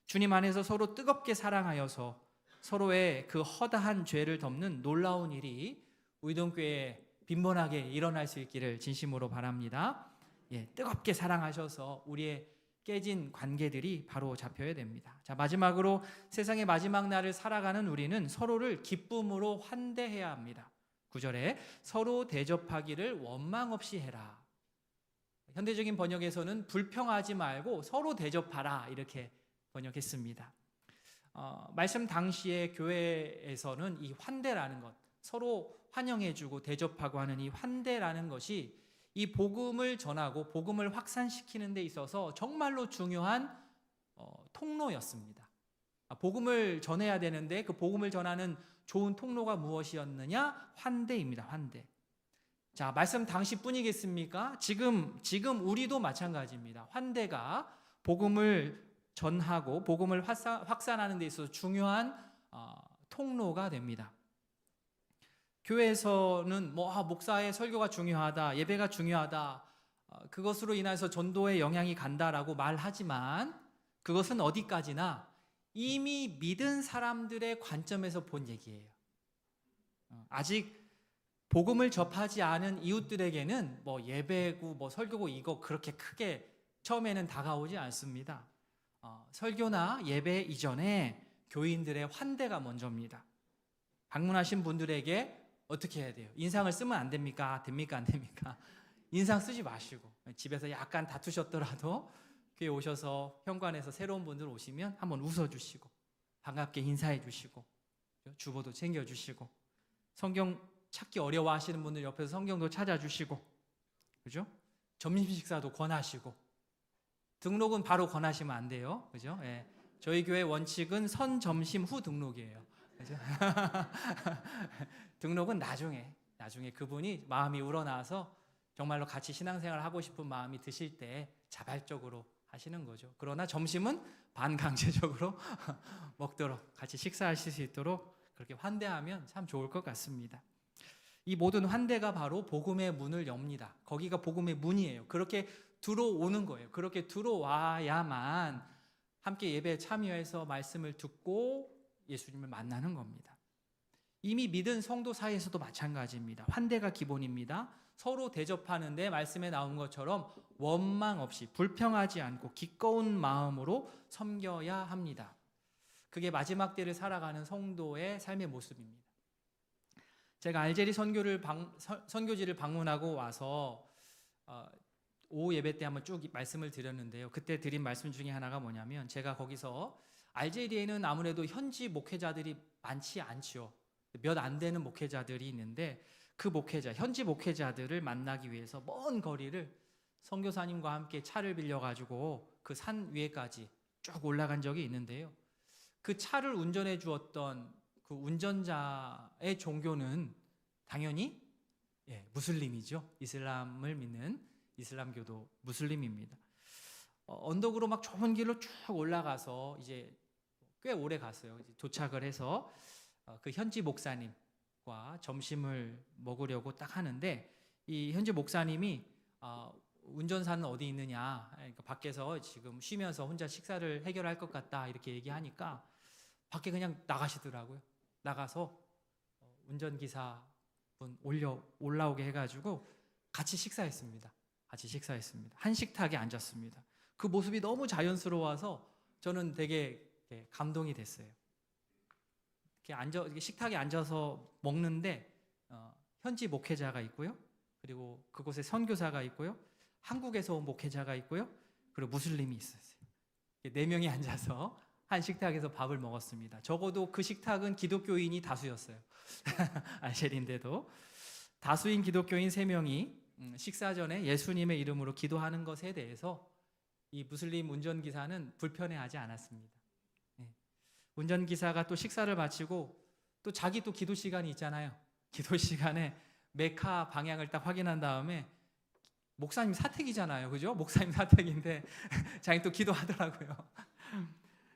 Speaker 1: 주님 안에서 서로 뜨겁게 사랑하여서 서로의 그 허다한 죄를 덮는 놀라운 일이 우이동교회에 빈번하게 일어날 수 있기를 진심으로 바랍니다. 뜨겁게 사랑하셔서 우리의 깨진 관계들이 바로 잡혀야 됩니다. 자, 마지막으로 세상의 마지막 날을 살아가는 우리는 서로를 기쁨으로 환대해야 합니다. 9절에 서로 대접하기를 원망 없이 해라. 현대적인 번역에서는 불평하지 말고 서로 대접하라 이렇게 번역했습니다. 말씀 당시에 교회에서는 이 환대라는 것, 서로 환영해주고 대접하고 하는 이 환대라는 것이 이 복음을 전하고 복음을 확산시키는 데 있어서 정말로 중요한 통로였습니다. 복음을 전해야 되는데 그 복음을 전하는 좋은 통로가 무엇이었느냐? 환대입니다. 환대. 자, 말씀 당시뿐이겠습니까? 지금 우리도 마찬가지입니다. 환대가 복음을 전하고 복음을 확산하는 데 있어서 중요한 통로가 됩니다. 교회에서는 목사의 설교가 중요하다, 예배가 중요하다, 그것으로 인해서 전도에 영향이 간다라고 말하지만 그것은 어디까지나 이미 믿은 사람들의 관점에서 본 얘기예요. 아직 복음을 접하지 않은 이웃들에게는 예배고 설교고 이거 그렇게 크게 처음에는 다가오지 않습니다. 설교나 예배 이전에 교인들의 환대가 먼저입니다. 방문하신 분들에게 어떻게 해야 돼요? 인상을 쓰면 안 됩니까? 됩니까? 안 됩니까? 인상 쓰지 마시고 집에서 약간 다투셨더라도 교회 오셔서 현관에서 새로운 분들 오시면 한번 웃어주시고 반갑게 인사해 주시고 주보도 챙겨주시고 성경 찾기 어려워하시는 분들 옆에서 성경도 찾아주시고 그죠? 점심 식사도 권하시고 등록은 바로 권하시면 안 돼요. 그죠? 예. 저희 교회 원칙은 선 점심 후 등록이에요. 그죠? 등록은 나중에 그분이 마음이 우러나서 정말로 같이 신앙생활 하고 싶은 마음이 드실 때 자발적으로 하시는 거죠. 그러나 점심은 반강제적으로 먹도록 같이 식사하실 수 있도록 그렇게 환대하면 참 좋을 것 같습니다. 이 모든 환대가 바로 복음의 문을 엽니다. 거기가 복음의 문이에요. 그렇게 들어오는 거예요. 그렇게 들어와야만 함께 예배에 참여해서 말씀을 듣고 예수님을 만나는 겁니다. 이미 믿은 성도 사이에서도 마찬가지입니다. 환대가 기본입니다. 서로 대접하는데 말씀에 나온 것처럼 원망 없이 불평하지 않고 기꺼운 마음으로 섬겨야 합니다. 그게 마지막 때를 살아가는 성도의 삶의 모습입니다. 제가 알제리 선교지를 방문하고 와서 오후 예배 때 한번 쭉 말씀을 드렸는데요. 그때 드린 말씀 중에 하나가 뭐냐면 제가 거기서 알제리에는 아무래도 현지 목회자들이 많지 않죠. 몇 안 되는 목회자들이 있는데 그 현지 목회자들을 만나기 위해서 먼 거리를 선교사님과 함께 차를 빌려가지고 그 산 위에까지 쭉 올라간 적이 있는데요. 그 차를 운전해 주었던 그 운전자의 종교는 당연히 무슬림이죠. 이슬람을 믿는 이슬람교도 무슬림입니다. 언덕으로 막 좁은 길로 쭉 올라가서 이제 꽤 오래 갔어요. 이제 도착을 해서 그 현지 목사님과 점심을 먹으려고 딱 하는데 이 현지 목사님이 운전사는 어디 있느냐, 그러니까 밖에서 지금 쉬면서 혼자 식사를 해결할 것 같다 이렇게 얘기하니까 밖에 그냥 나가시더라고요. 나가서 운전기사분 올라오게 해가지고 같이 식사했습니다. 한 식탁에 앉았습니다. 그 모습이 너무 자연스러워서 저는 되게 감동이 됐어요. 이렇게 식탁에 앉아서 먹는데 현지 목회자가 있고요. 그리고 그곳에 선교사가 있고요. 한국에서 온 목회자가 있고요. 그리고 무슬림이 있었어요. 4명이 앉아서 한 식탁에서 밥을 먹었습니다. 적어도 그 식탁은 기독교인이 다수였어요. 알제리인데도 다수인 기독교인 3명이 식사 전에 예수님의 이름으로 기도하는 것에 대해서 이 무슬림 운전기사는 불편해하지 않았습니다. 운전기사가 또 식사를 마치고 또 자기 또 기도 시간이 있잖아요. 기도 시간에 메카 방향을 딱 확인한 다음에 목사님 사택이잖아요. 그죠? 목사님 사택인데 자기 또 기도하더라고요.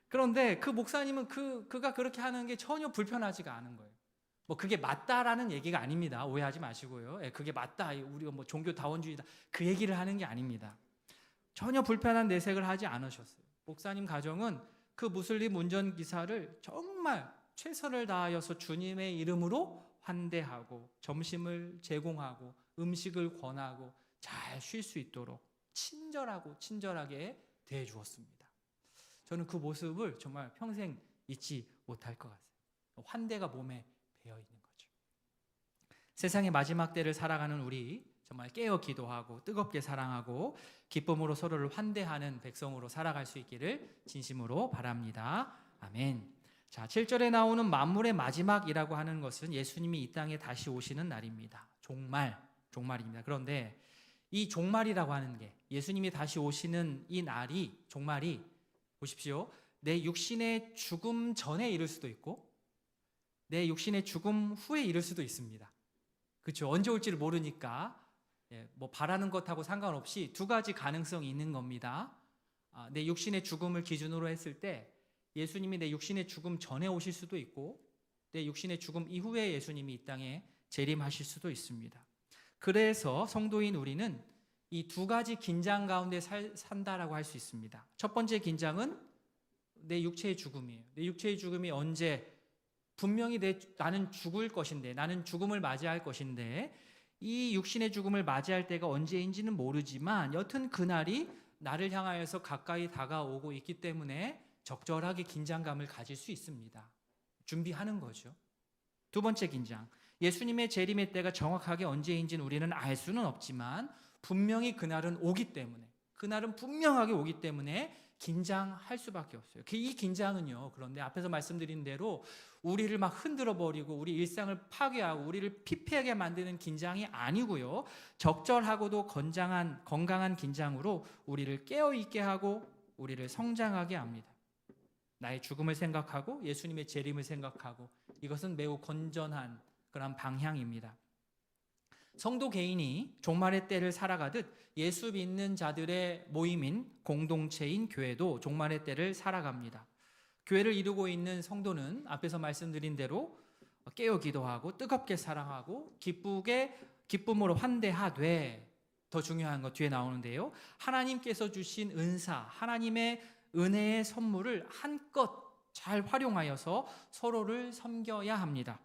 Speaker 1: 그런데 그 목사님은 그가 그렇게 하는 게 전혀 불편하지가 않은 거예요. 그게 맞다라는 얘기가 아닙니다. 오해하지 마시고요. 그게 맞다. 우리가 종교 다원주의다. 그 얘기를 하는 게 아닙니다. 전혀 불편한 내색을 하지 않으셨어요. 목사님 가정은 그 무슬림 운전기사를 정말 최선을 다하여서 주님의 이름으로 환대하고 점심을 제공하고 음식을 권하고 잘 쉴 수 있도록 친절하게 대해 주었습니다. 저는 그 모습을 정말 평생 잊지 못할 것 같아요. 환대가 몸에 배어 있는 거죠. 세상의 마지막 때를 살아가는 우리 정말 깨어 기도하고 뜨겁게 사랑하고 기쁨으로 서로를 환대하는 백성으로 살아갈 수 있기를 진심으로 바랍니다. 아멘. 자, 7절에 나오는 만물의 마지막이라고 하는 것은 예수님이 이 땅에 다시 오시는 날입니다. 종말입니다. 그런데 이 종말이라고 하는 게, 예수님이 다시 오시는 이 날이, 종말이, 보십시오. 내 육신의 죽음 전에 이를 수도 있고 내 육신의 죽음 후에 이를 수도 있습니다. 그렇죠? 언제 올지를 모르니까 뭐 바라는 것하고 상관없이 두 가지 가능성이 있는 겁니다. 내 육신의 죽음을 기준으로 했을 때 예수님이 내 육신의 죽음 전에 오실 수도 있고 내 육신의 죽음 이후에 예수님이 이 땅에 재림하실 수도 있습니다. 그래서 성도인 우리는 이 두 가지 긴장 가운데 산다라고 할 수 있습니다. 첫 번째 긴장은 내 육체의 죽음이에요. 내 육체의 죽음이 언제, 분명히 나는 죽을 것인데, 나는 죽음을 맞이할 것인데, 이 육신의 죽음을 맞이할 때가 언제인지는 모르지만 여튼 그날이 나를 향하여서 가까이 다가오고 있기 때문에 적절하게 긴장감을 가질 수 있습니다. 준비하는 거죠. 두 번째 긴장, 예수님의 재림의 때가 정확하게 언제인지는 우리는 알 수는 없지만 분명히 그날은 오기 때문에, 그날은 분명하게 오기 때문에 긴장할 수밖에 없어요. 이 긴장은요, 그런데 앞에서 말씀드린 대로 우리를 막 흔들어 버리고 우리 일상을 파괴하고 우리를 피폐하게 만드는 긴장이 아니고요, 적절하고도 건강한 긴장으로 우리를 깨어있게 하고 우리를 성장하게 합니다. 나의 죽음을 생각하고 예수님의 재림을 생각하고, 이것은 매우 건전한 그런 방향입니다. 성도 개인이 종말의 때를 살아가듯 예수 믿는 자들의 모임인 공동체인 교회도 종말의 때를 살아갑니다. 교회를 이루고 있는 성도는 앞에서 말씀드린 대로 깨어 기도하고 뜨겁게 사랑하고 기쁨으로 환대하되, 더 중요한 것 뒤에 나오는데요, 하나님께서 주신 은사, 하나님의 은혜의 선물을 한껏 잘 활용하여서 서로를 섬겨야 합니다.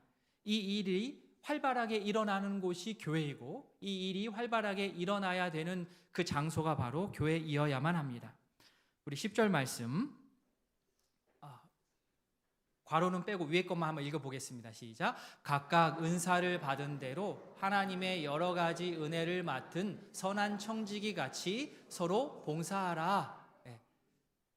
Speaker 1: 이 일이 활발하게 일어나는 곳이 교회이고 이 일이 활발하게 일어나야 되는 그 장소가 바로 교회이어야만 합니다. 우리 10절 말씀, 괄호는 빼고 위에 것만 한번 읽어보겠습니다. 시작. 각각 은사를 받은 대로 하나님의 여러 가지 은혜를 맡은 선한 청지기 같이 서로 봉사하라.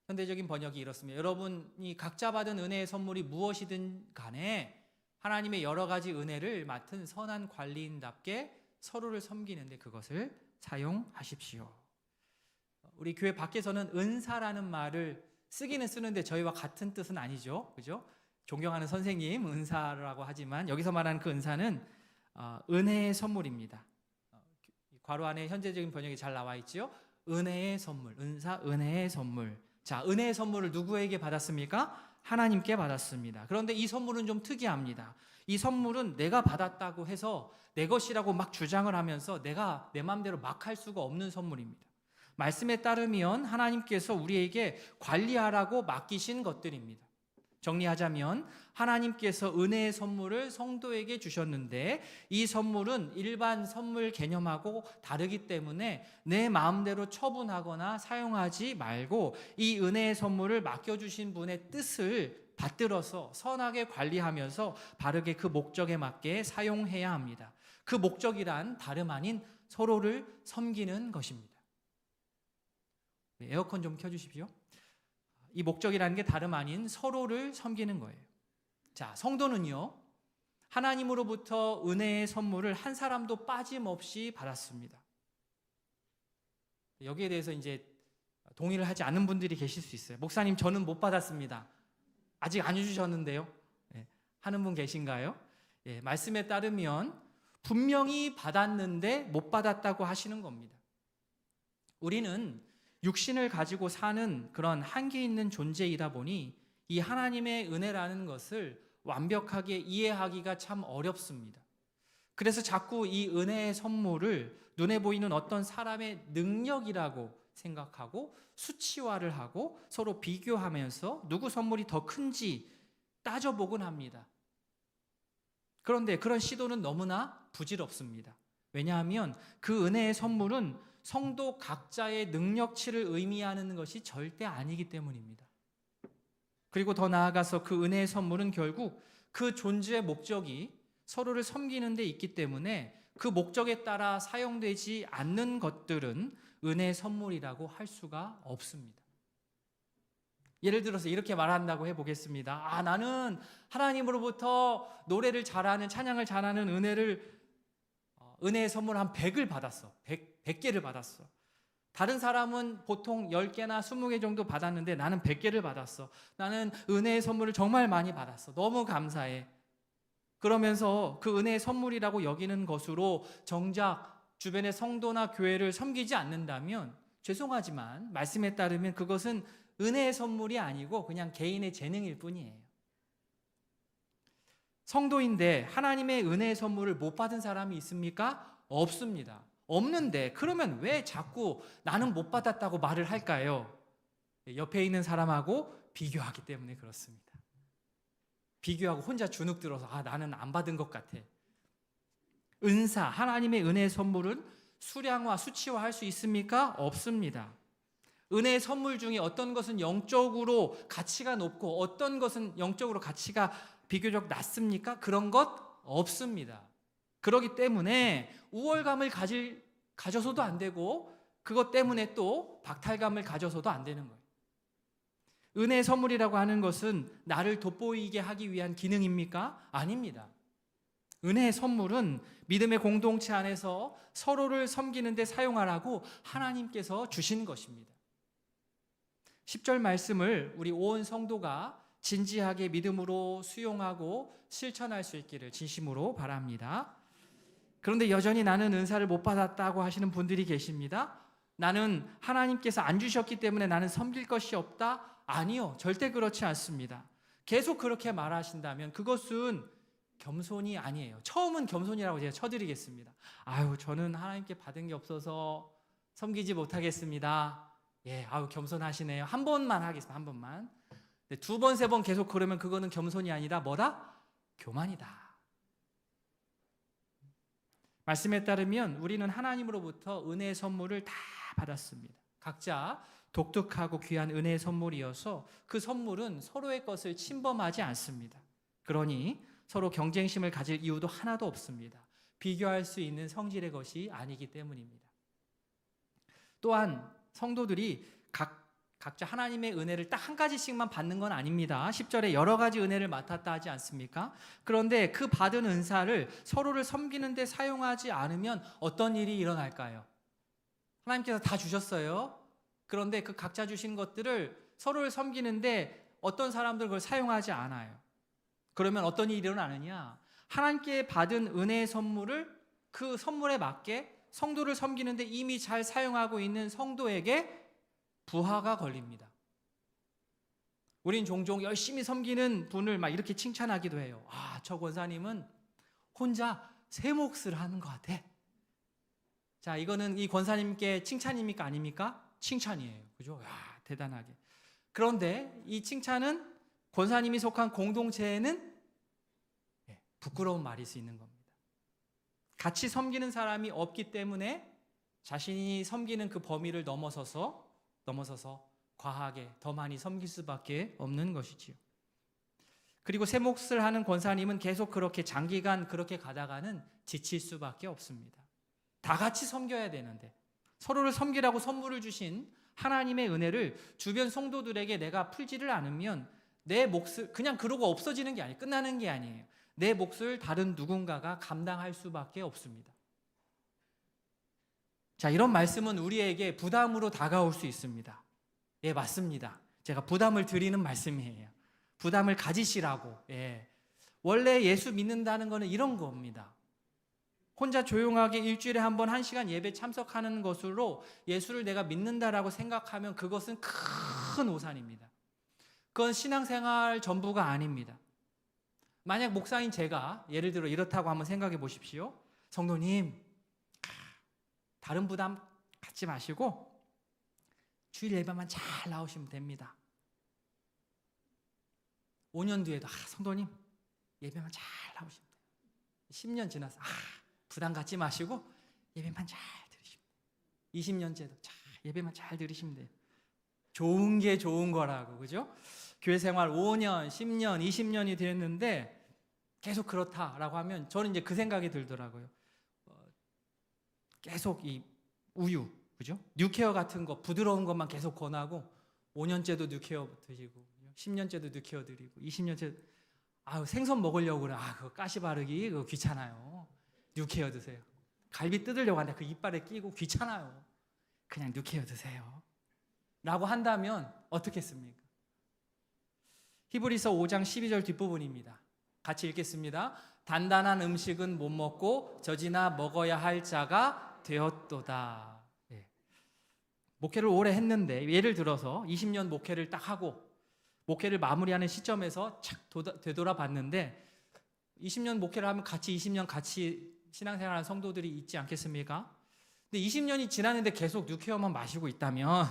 Speaker 1: 현대적인 번역이 이렇습니다. 여러분이 각자 받은 은혜의 선물이 무엇이든 간에 하나님의 여러 가지 은혜를 맡은 선한 관리인답게 서로를 섬기는데 그것을 사용하십시오. 우리 교회 밖에서는 은사라는 말을 쓰기는 쓰는데 저희와 같은 뜻은 아니죠. 그죠? 존경하는 선생님 은사라고 하지만 여기서 말하는 그 은사는 은혜의 선물입니다. 괄호 안에 현재적인 번역이 잘 나와 있죠. 은혜의 선물, 은사, 은혜의 선물. 자, 은혜의 선물을 누구에게 받았습니까? 하나님께 받았습니다. 그런데 이 선물은 좀 특이합니다. 이 선물은 내가 받았다고 해서 내 것이라고 막 주장을 하면서 내가 내 마음대로 막 할 수가 없는 선물입니다. 말씀에 따르면 하나님께서 우리에게 관리하라고 맡기신 것들입니다. 정리하자면 하나님께서 은혜의 선물을 성도에게 주셨는데 이 선물은 일반 선물 개념하고 다르기 때문에 내 마음대로 처분하거나 사용하지 말고 이 은혜의 선물을 맡겨주신 분의 뜻을 받들어서 선하게 관리하면서 바르게 그 목적에 맞게 사용해야 합니다. 그 목적이란 다름 아닌 서로를 섬기는 것입니다. 에어컨 좀 켜주십시오. 이 목적이라는 게 다름 아닌 서로를 섬기는 거예요. 자, 성도는요, 하나님으로부터 은혜의 선물을 한 사람도 빠짐없이 받았습니다. 여기에 대해서 이제 동의를 하지 않는 분들이 계실 수 있어요. 목사님, 저는 못 받았습니다. 아직 안 주셨는데요. 하는 분 계신가요? 말씀에 따르면 분명히 받았는데 못 받았다고 하시는 겁니다. 우리는 육신을 가지고 사는 그런 한계 있는 존재이다 보니 이 하나님의 은혜라는 것을 완벽하게 이해하기가 참 어렵습니다. 그래서 자꾸 이 은혜의 선물을 눈에 보이는 어떤 사람의 능력이라고 생각하고 수치화를 하고 서로 비교하면서 누구 선물이 더 큰지 따져보곤 합니다. 그런데 그런 시도는 너무나 부질없습니다. 왜냐하면 그 은혜의 선물은 성도 각자의 능력치를 의미하는 것이 절대 아니기 때문입니다. 그리고 더 나아가서 그 은혜의 선물은 결국 그 존재의 목적이 서로를 섬기는 데 있기 때문에 그 목적에 따라 사용되지 않는 것들은 은혜의 선물이라고 할 수가 없습니다. 예를 들어서 이렇게 말한다고 해보겠습니다. 나는 하나님으로부터 노래를 잘하는, 찬양을 잘하는 은혜의 선물 한 100을 받았어. 100개를 받았어. 다른 사람은 보통 10개나 20개 정도 받았는데 나는 100개를 받았어. 나는 은혜의 선물을 정말 많이 받았어. 너무 감사해. 그러면서 그 은혜의 선물이라고 여기는 것으로 정작 주변의 성도나 교회를 섬기지 않는다면 죄송하지만 말씀에 따르면 그것은 은혜의 선물이 아니고 그냥 개인의 재능일 뿐이에요. 성도인데 하나님의 은혜의 선물을 못 받은 사람이 있습니까? 없습니다. 없는데 그러면 왜 자꾸 나는 못 받았다고 말을 할까요? 옆에 있는 사람하고 비교하기 때문에 그렇습니다. 비교하고 혼자 주눅 들어서 나는 안 받은 것 같아. 은사, 하나님의 은혜의 선물은 수량화, 수치화할 수 있습니까? 없습니다. 은혜의 선물 중에 어떤 것은 영적으로 가치가 높고 어떤 것은 영적으로 가치가 비교적 낮습니까? 그런 것 없습니다. 그렇기 때문에 우월감을 가져서도 안 되고 그것 때문에 또 박탈감을 가져서도 안 되는 거예요. 은혜의 선물이라고 하는 것은 나를 돋보이게 하기 위한 기능입니까? 아닙니다. 은혜의 선물은 믿음의 공동체 안에서 서로를 섬기는 데 사용하라고 하나님께서 주신 것입니다. 10절 말씀을 우리 온 성도가 진지하게 믿음으로 수용하고 실천할 수 있기를 진심으로 바랍니다. 그런데 여전히 나는 은사를 못 받았다고 하시는 분들이 계십니다. 나는 하나님께서 안 주셨기 때문에 나는 섬길 것이 없다? 아니요, 절대 그렇지 않습니다. 계속 그렇게 말하신다면 그것은 겸손이 아니에요. 처음은 겸손이라고 제가 쳐드리겠습니다. 저는 하나님께 받은 게 없어서 섬기지 못하겠습니다. 겸손하시네요. 한 번만 하겠습니다. 한 번만. 두 번, 세 번 계속 그러면 그거는 겸손이 아니라 뭐다? 교만이다. 말씀에 따르면 우리는 하나님으로부터 은혜의 선물을 다 받았습니다. 각자 독특하고 귀한 은혜의 선물이어서 그 선물은 서로의 것을 침범하지 않습니다. 그러니 서로 경쟁심을 가질 이유도 하나도 없습니다. 비교할 수 있는 성질의 것이 아니기 때문입니다. 또한 성도들이 각자 하나님의 은혜를 딱 한 가지씩만 받는 건 아닙니다. 10절에 여러 가지 은혜를 맡았다 하지 않습니까? 그런데 그 받은 은사를 서로를 섬기는 데 사용하지 않으면 어떤 일이 일어날까요? 하나님께서 다 주셨어요. 그런데 그 각자 주신 것들을 서로를 섬기는데 어떤 사람들은 그걸 사용하지 않아요. 그러면 어떤 일이 일어나느냐? 하나님께 받은 은혜의 선물을 그 선물에 맞게 성도를 섬기는데 이미 잘 사용하고 있는 성도에게 부하가 걸립니다. 우린 종종 열심히 섬기는 분을 막 이렇게 칭찬하기도 해요. 저 권사님은 혼자 새 몫을 하는 것 같아. 자, 이거는 이 권사님께 칭찬입니까? 아닙니까? 칭찬이에요. 그죠? 대단하게. 그런데 이 칭찬은 권사님이 속한 공동체에는 부끄러운 말일 수 있는 겁니다. 같이 섬기는 사람이 없기 때문에 자신이 섬기는 그 범위를 넘어서서 과하게 더 많이 섬길 수밖에 없는 것이지요. 그리고 새 몫을 하는 권사님은 계속 그렇게 장기간 그렇게 가다가는 지칠 수밖에 없습니다. 다 같이 섬겨야 되는데 서로를 섬기라고 선물을 주신 하나님의 은혜를 주변 성도들에게 내가 풀지를 않으면 내 몫을 그냥 그러고 없어지는 게 아니에요. 끝나는 게 아니에요. 내 몫을 다른 누군가가 감당할 수밖에 없습니다. 자, 이런 말씀은 우리에게 부담으로 다가올 수 있습니다. 맞습니다. 제가 부담을 드리는 말씀이에요. 부담을 가지시라고. 원래 예수 믿는다는 것은 이런 겁니다. 혼자 조용하게 일주일에 한 번 1시간 예배 참석하는 것으로 예수를 내가 믿는다라고 생각하면 그것은 큰 오산입니다. 그건 신앙생활 전부가 아닙니다. 만약 목사인 제가 예를 들어 이렇다고 한번 생각해 보십시오. 성도님, 다른 부담 갖지 마시고 주일 예배만 잘 나오시면 됩니다. 5년 뒤에도 성도님 예배만 잘 나오시면 돼요. 10년 지나서 부담 갖지 마시고 예배만 잘 들으시면 돼요. 20년째도 예배만 잘 들으시면 돼요. 좋은 게 좋은 거라고, 그죠? 교회 생활 5년, 10년, 20년이 됐는데 계속 그렇다라고 하면 저는 이제 그 생각이 들더라고요. 계속 이 우유, 그죠? 뉴케어 같은 거 부드러운 것만 계속 권하고 5년째도 뉴케어 드시고 10년째도 뉴케어 드리고 20년째 생선 먹으려고 그래. 그거 가시 바르기 그거 귀찮아요. 뉴케어 드세요. 갈비 뜯으려고 하는데 그 이빨에 끼고 귀찮아요. 그냥 뉴케어 드세요. 라고 한다면 어떻겠습니까? 히브리서 5장 12절 뒷부분입니다. 같이 읽겠습니다. 단단한 음식은 못 먹고 젖이나 먹어야 할 자가 되었도다. 목회를 오래 했는데 예를 들어서 20년 목회를 딱 하고 목회를 마무리하는 시점에서 착 되돌아봤는데 20년 목회를 하면 같이 20년 같이 신앙생활하는 성도들이 있지 않겠습니까? 근데 20년이 지났는데 계속 뉴케어만 마시고 있다면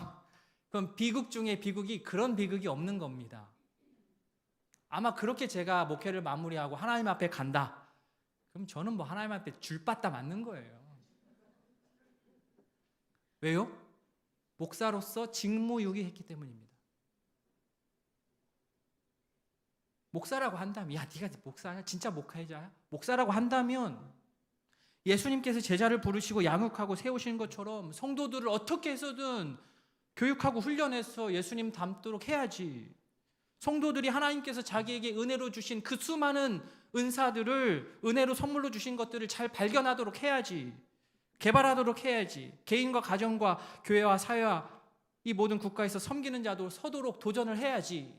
Speaker 1: 그럼 비극 중에 비극이 그런 비극이 없는 겁니다. 아마 그렇게 제가 목회를 마무리하고 하나님 앞에 간다. 그럼 저는 뭐 하나님 앞에 줄받다 맞는 거예요. 왜요? 목사로서 직무유기했기 때문입니다. 목사라고 한다면 야 네가 목사냐? 진짜 목회자야? 목사라고 한다면 예수님께서 제자를 부르시고 양육하고 세우신 것처럼 성도들을 어떻게 해서든 교육하고 훈련해서 예수님 닮도록 해야지. 성도들이 하나님께서 자기에게 은혜로 주신 그 수많은 은사들을 은혜로 선물로 주신 것들을 잘 발견하도록 해야지. 개발하도록 해야지. 개인과 가정과 교회와 사회와 이 모든 국가에서 섬기는 자도 서도록 도전을 해야지.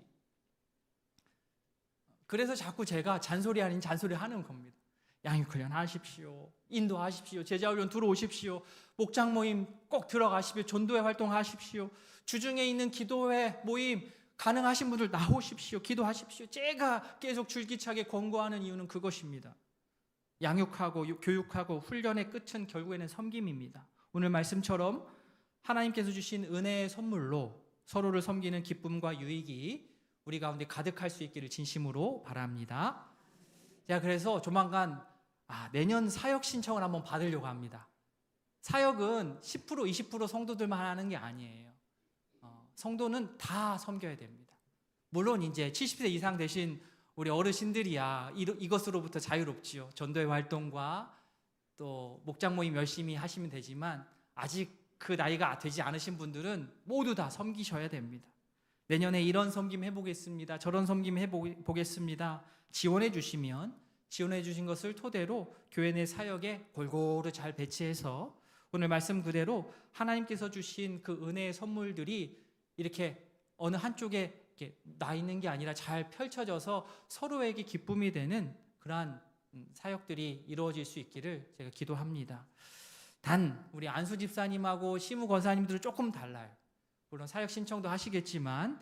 Speaker 1: 그래서 자꾸 제가 잔소리 아닌 잔소리 하는 겁니다. 양육훈련 하십시오. 인도하십시오. 제자훈련 들어오십시오. 목장 모임 꼭 들어가십시오. 전도회 활동하십시오. 주중에 있는 기도회 모임 가능하신 분들 나오십시오. 기도하십시오. 제가 계속 줄기차게 권고하는 이유는 그것입니다. 양육하고 교육하고 훈련의 끝은 결국에는 섬김입니다. 오늘 말씀처럼 하나님께서 주신 은혜의 선물로 서로를 섬기는 기쁨과 유익이 우리 가운데 가득할 수 있기를 진심으로 바랍니다. 제가 그래서 조만간 내년 사역 신청을 한번 받으려고 합니다. 사역은 10% 20% 성도들만 하는 게 아니에요. 성도는 다 섬겨야 됩니다. 물론 이제 70세 이상 되신 우리 어르신들이야 이것으로부터 자유롭지요. 전도회 활동과 또 목장 모임 열심히 하시면 되지만 아직 그 나이가 되지 않으신 분들은 모두 다 섬기셔야 됩니다. 내년에 이런 섬김 해보겠습니다. 저런 섬김 해보겠습니다. 지원해 주시면 지원해 주신 것을 토대로 교회 내 사역에 골고루 잘 배치해서 오늘 말씀 그대로 하나님께서 주신 그 은혜의 선물들이 이렇게 어느 한쪽에 이렇게 나 있는 게 아니라 잘 펼쳐져서 서로에게 기쁨이 되는 그러한 사역들이 이루어질 수 있기를 제가 기도합니다. 단 우리 안수 집사님하고 시무 권사님들은 조금 달라요. 물론 사역 신청도 하시겠지만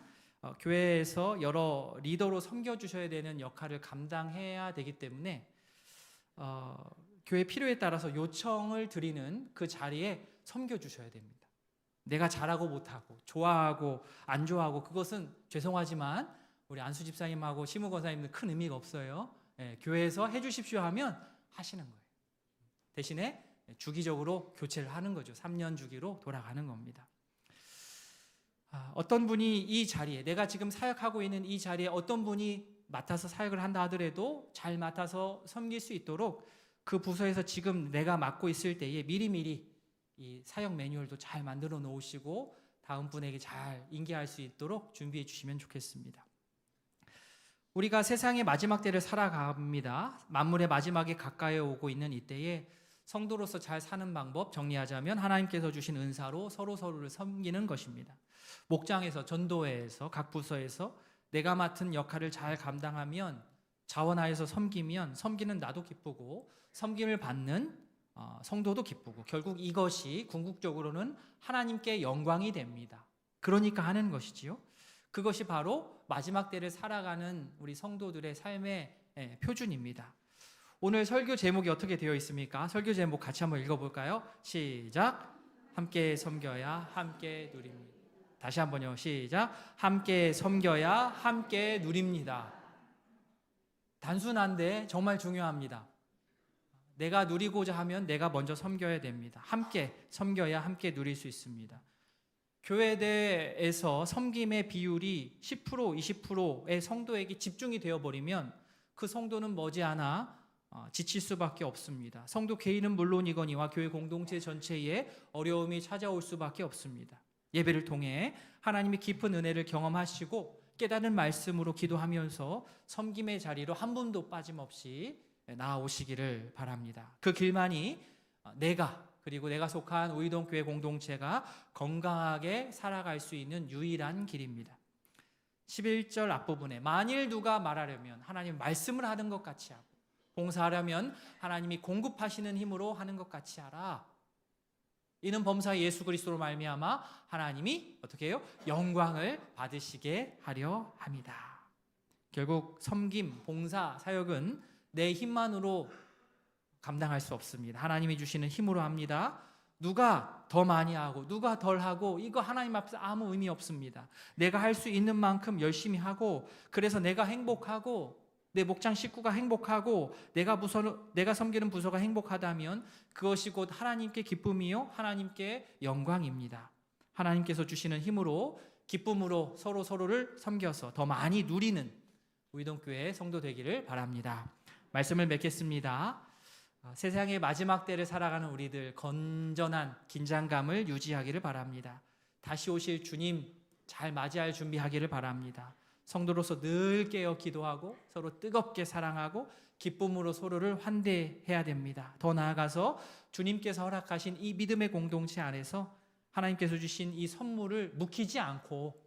Speaker 1: 교회에서 여러 리더로 섬겨주셔야 되는 역할을 감당해야 되기 때문에 교회 필요에 따라서 요청을 드리는 그 자리에 섬겨주셔야 됩니다. 내가 잘하고 못하고 좋아하고 안 좋아하고 그것은 죄송하지만 우리 안수 집사님하고 시무 권사님은 큰 의미가 없어요. 교회에서 해주십시오 하면 하시는 거예요. 대신에 주기적으로 교체를 하는 거죠. 3년 주기로 돌아가는 겁니다. 어떤 분이 이 자리에 내가 지금 사역하고 있는 이 자리에 어떤 분이 맡아서 사역을 한다 하더라도 잘 맡아서 섬길 수 있도록 그 부서에서 지금 내가 맡고 있을 때에 미리미리 이 사역 매뉴얼도 잘 만들어 놓으시고 다음 분에게 잘 인계할 수 있도록 준비해 주시면 좋겠습니다. 우리가 세상의 마지막 때를 살아갑니다. 만물의 마지막에 가까이 오고 있는 이때에 성도로서 잘 사는 방법 정리하자면 하나님께서 주신 은사로 서로를 섬기는 것입니다. 목장에서 전도회에서 각 부서에서 내가 맡은 역할을 잘 감당하면 자원하여서 섬기면 섬기는 나도 기쁘고 섬김을 받는 성도도 기쁘고 결국 이것이 궁극적으로는 하나님께 영광이 됩니다. 그러니까 하는 것이지요. 그것이 바로 마지막 때를 살아가는 우리 성도들의 삶의 표준입니다. 오늘 설교 제목이 어떻게 되어 있습니까? 설교 제목 같이 한번 읽어볼까요? 시작. 함께 섬겨야 함께 누립니다. 다시 한번요. 시작. 함께 섬겨야 함께 누립니다. 단순한데 정말 중요합니다. 내가 누리고자 하면 내가 먼저 섬겨야 됩니다. 함께 섬겨야 함께 누릴 수 있습니다. 교회 내에서 섬김의 비율이 10% 20%의 성도에게 집중이 되어버리면 그 성도는 머지않아 지칠 수밖에 없습니다. 성도 개인은 물론이거니와 교회 공동체 전체에 어려움이 찾아올 수밖에 없습니다. 예배를 통해 하나님의 깊은 은혜를 경험하시고 깨달은 말씀으로 기도하면서 섬김의 자리로 한 분도 빠짐없이 나아오시기를 바랍니다. 그 길만이 그리고 내가 속한 우이동교회 공동체가 건강하게 살아갈 수 있는 유일한 길입니다. 11절 앞부분에 만일 누가 말하려면 하나님 말씀을 하는 것 같이 하고 봉사하려면 하나님이 공급하시는 힘으로 하는 것 같이 하라. 이는 범사 예수 그리스도로 말미암아 하나님이 어떻게 해요? 영광을 받으시게 하려 함이다. 결국 섬김, 봉사, 사역은 내 힘만으로 감당할 수 없습니다. 하나님이 주시는 힘으로 합니다. 누가 더 많이 하고 누가 덜 하고 이거 하나님 앞에서 아무 의미 없습니다. 내가 할 수 있는 만큼 열심히 하고 그래서 내가 행복하고 내 목장 식구가 행복하고 내가 섬기는 부서가 행복하다면 그것이 곧 하나님께 기쁨이요 하나님께 영광입니다. 하나님께서 주시는 힘으로 기쁨으로 서로를 섬겨서 더 많이 누리는 우이동교회 성도 되기를 바랍니다. 말씀을 맺겠습니다. 세상의 마지막 때를 살아가는 우리들 건전한 긴장감을 유지하기를 바랍니다. 다시 오실 주님 잘 맞이할 준비하기를 바랍니다. 성도로서 늘 깨어 기도하고 서로 뜨겁게 사랑하고 기쁨으로 서로를 환대해야 됩니다. 더 나아가서 주님께서 허락하신 이 믿음의 공동체 안에서 하나님께서 주신 이 선물을 묵히지 않고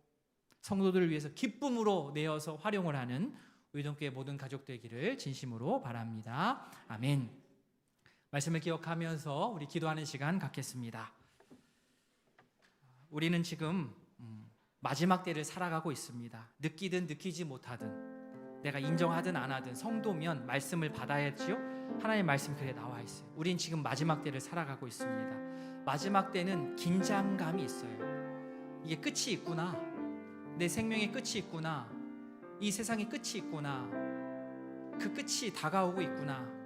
Speaker 1: 성도들을 위해서 기쁨으로 내어서 활용을 하는 우이동교회 모든 가족 되기를 진심으로 바랍니다. 아멘. 말씀을 기억하면서 우리 기도하는 시간 갖겠습니다. 우리는 지금 마지막 때를 살아가고 있습니다. 느끼든 느끼지 못하든 내가 인정하든 안 하든 성도면 말씀을 받아야지요. 하나님의 말씀 글에 나와 있어요. 우린 지금 마지막 때를 살아가고 있습니다. 마지막 때는 긴장감이 있어요. 이게 끝이 있구나. 내 생명의 끝이 있구나. 이 세상의 끝이 있구나. 그 끝이 다가오고 있구나.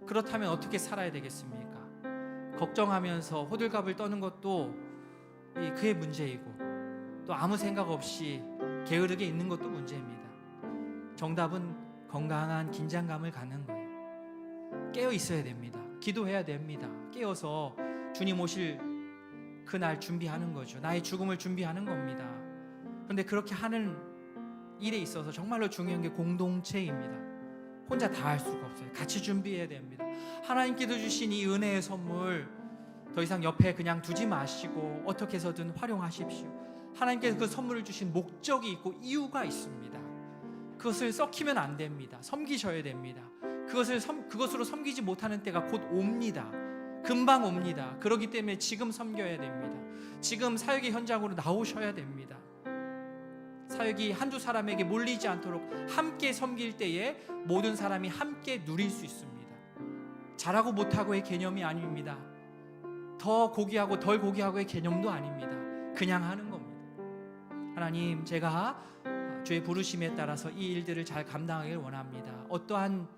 Speaker 1: 그렇다면 어떻게 살아야 되겠습니까? 걱정하면서 호들갑을 떠는 것도 그의 문제이고 또 아무 생각 없이 게으르게 있는 것도 문제입니다. 정답은 건강한 긴장감을 갖는 거예요. 깨어 있어야 됩니다. 기도해야 됩니다. 깨어서 주님 오실 그날 준비하는 거죠. 나의 죽음을 준비하는 겁니다. 그런데 그렇게 하는 일에 있어서 정말로 중요한 게 공동체입니다. 혼자 다 할 수가 없어요. 같이 준비해야 됩니다. 하나님께서 주신 이 은혜의 선물 더 이상 옆에 그냥 두지 마시고 어떻게 해서든 활용하십시오. 하나님께서 그 선물을 주신 목적이 있고 이유가 있습니다. 그것을 썩히면 안 됩니다. 섬기셔야 됩니다. 그것으로 섬기지 못하는 때가 곧 옵니다. 금방 옵니다. 그렇기 때문에 지금 섬겨야 됩니다. 지금 사역의 현장으로 나오셔야 됩니다. 사역이 한두 사람에게 몰리지 않도록 함께 섬길 때에 모든 사람이 함께 누릴 수 있습니다. 잘하고 못하고의 개념이 아닙니다. 더 고귀하고 덜 고귀하고의 개념도 아닙니다. 그냥 하는 겁니다. 하나님, 제가 주의 부르심에 따라서 이 일들을 잘 감당하길 원합니다. 어떠한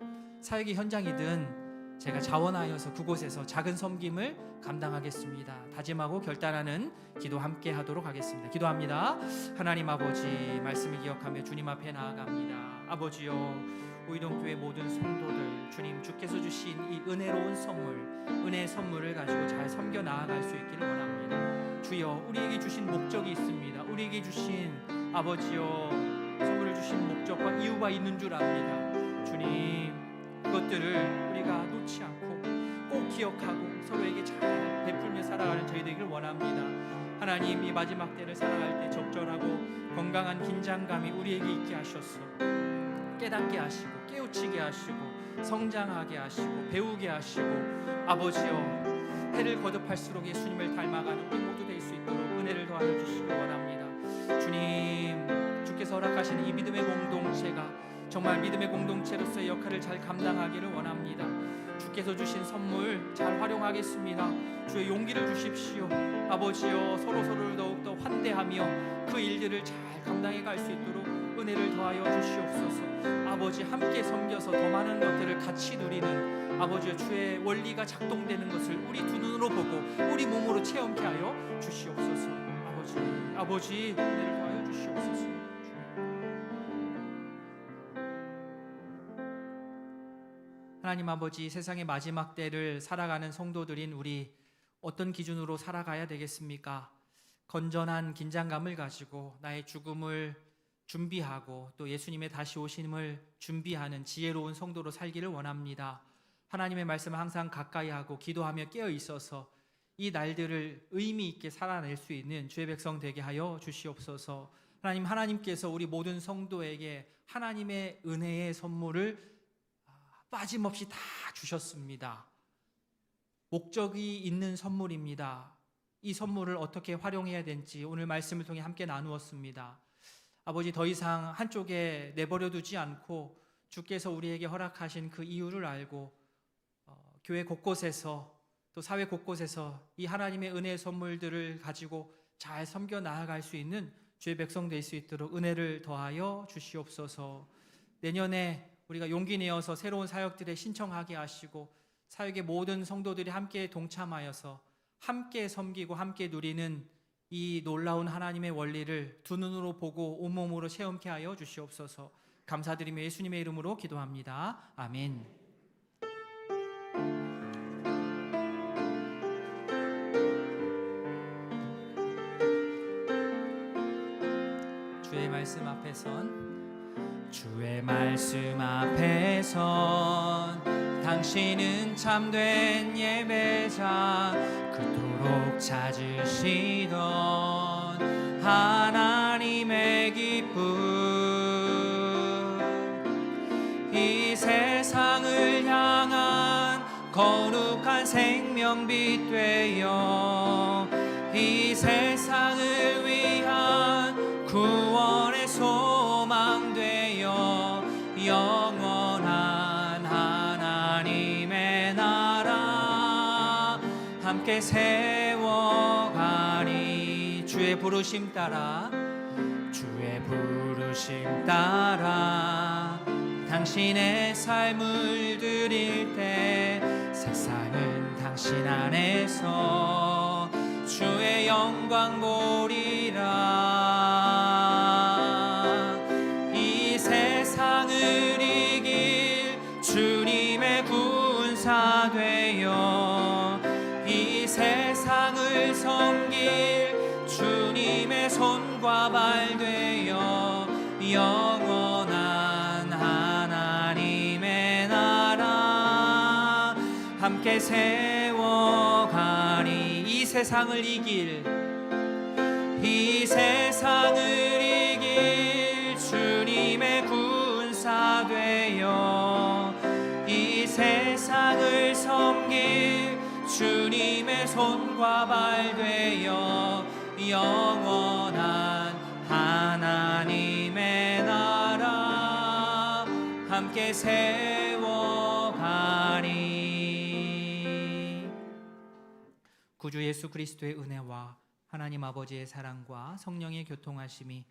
Speaker 1: 사역의 현장이든 제가 자원하여서 그곳에서 작은 섬김을 감당하겠습니다. 다짐하고 결단하는 기도 함께 하도록 하겠습니다. 기도합니다. 하나님 아버지, 말씀을 기억하며 주님 앞에 나아갑니다. 아버지여, 우이동교회 모든 성도들, 주님 주께서 주신 이 은혜로운 선물, 은혜의 선물을 가지고 잘 섬겨 나아갈 수 있기를 원합니다. 주여, 우리에게 주신 목적이 있습니다. 우리에게 주신 아버지여, 선물을 주신 목적과 이유가 있는 줄 압니다. 주님, 그것들을 우리가 놓지 않고 꼭 기억하고 서로에게 잘 베풀며 살아가는 저희 되기를 원합니다. 하나님, 이 마지막 때를 살아갈 때 적절하고 건강한 긴장감이 우리에게 있게 하셔서 깨닫게 하시고 깨우치게 하시고 성장하게 하시고 배우게 하시고 아버지여, 해를 거듭할수록 예수님을 닮아가는 우리 모두 될 수 있도록 은혜를 더하여 주시기 원합니다. 주님, 주께서 허락하시는 이 믿음의 공동체가 정말 믿음의 공동체로서의 역할을 잘 감당하기를 원합니다. 주께서 주신 선물 잘 활용하겠습니다. 주의 용기를 주십시오. 아버지여, 서로를 더욱더 환대하며 그 일들을 잘 감당해 갈 수 있도록 은혜를 더하여 주시옵소서. 아버지, 함께 섬겨서 더 많은 것들을 같이 누리는 아버지의 주의 원리가 작동되는 것을 우리 두 눈으로 보고 우리 몸으로 체험케 하여 주시옵소서. 아버지, 은혜를 더하여 주시옵소서. 하나님 아버지, 세상의 마지막 때를 살아가는 성도들인 우리 어떤 기준으로 살아가야 되겠습니까? 건전한 긴장감을 가지고 나의 죽음을 준비하고 또 예수님의 다시 오심을 준비하는 지혜로운 성도로 살기를 원합니다. 하나님의 말씀을 항상 가까이 하고 기도하며 깨어 있어서 이 날들을 의미 있게 살아낼 수 있는 주의 백성 되게 하여 주시옵소서. 하나님께서 우리 모든 성도에게 하나님의 은혜의 선물을 빠짐없이 다 주셨습니다. 목적이 있는 선물입니다. 이 선물을 어떻게 활용해야 될지 오늘 말씀을 통해 함께 나누었습니다. 아버지, 더 이상 한쪽에 내버려 두지 않고 주께서 우리에게 허락하신 그 이유를 알고 교회 곳곳에서 또 사회 곳곳에서 이 하나님의 은혜의 선물들을 가지고 잘 섬겨 나아갈 수 있는 주의 백성 될 수 있도록 은혜를 더하여 주시옵소서. 내년에 우리가 용기 내어서 새로운 사역들에 신청하게 하시고 사역의 모든 성도들이 함께 동참하여서 함께 섬기고 함께 누리는 이 놀라운 하나님의 원리를 두 눈으로 보고 온몸으로 체험케 하여 주시옵소서. 감사드리며 예수님의 이름으로 기도합니다. 아멘. 주의 말씀 앞에 선 당신은 참된 예배자, 그토록 찾으시던 하나님의 기쁨, 이 세상을 향한 거룩한 생명빛 되어 이 세상을 위한 구원의 소망 되어 영원한 하나님의 나라 함께 세워가니. 주의 부르심 따라 당신의 삶을 드릴 때 세상은 당신 안에서 주의 영광 보리라. 이 세상을 이길 주님의 군사 되어 이 세상을 섬길 주님의 손과 발 되어 영원한 하나님의 나라 함께 세워가니. 이 세상을 이길 주님의 군사 되어 이 세상을 섬길 주님의 손과 발 되어 영원한 하나님의 나라 함께 세워가니. 구주 예수 그리스도의 은혜와 하나님 아버지의 사랑과 성령의 교통하심이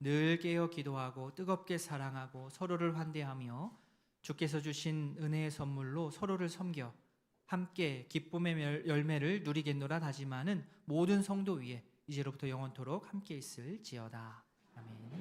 Speaker 1: 늘 깨어 기도하고 뜨겁게 사랑하고 서로를 환대하며 주께서 주신 은혜의 선물로 서로를 섬겨 함께 기쁨의 열매를 누리겠노라 다짐하는 모든 성도 위에 이제로부터 영원토록 함께 있을지어다. 아멘.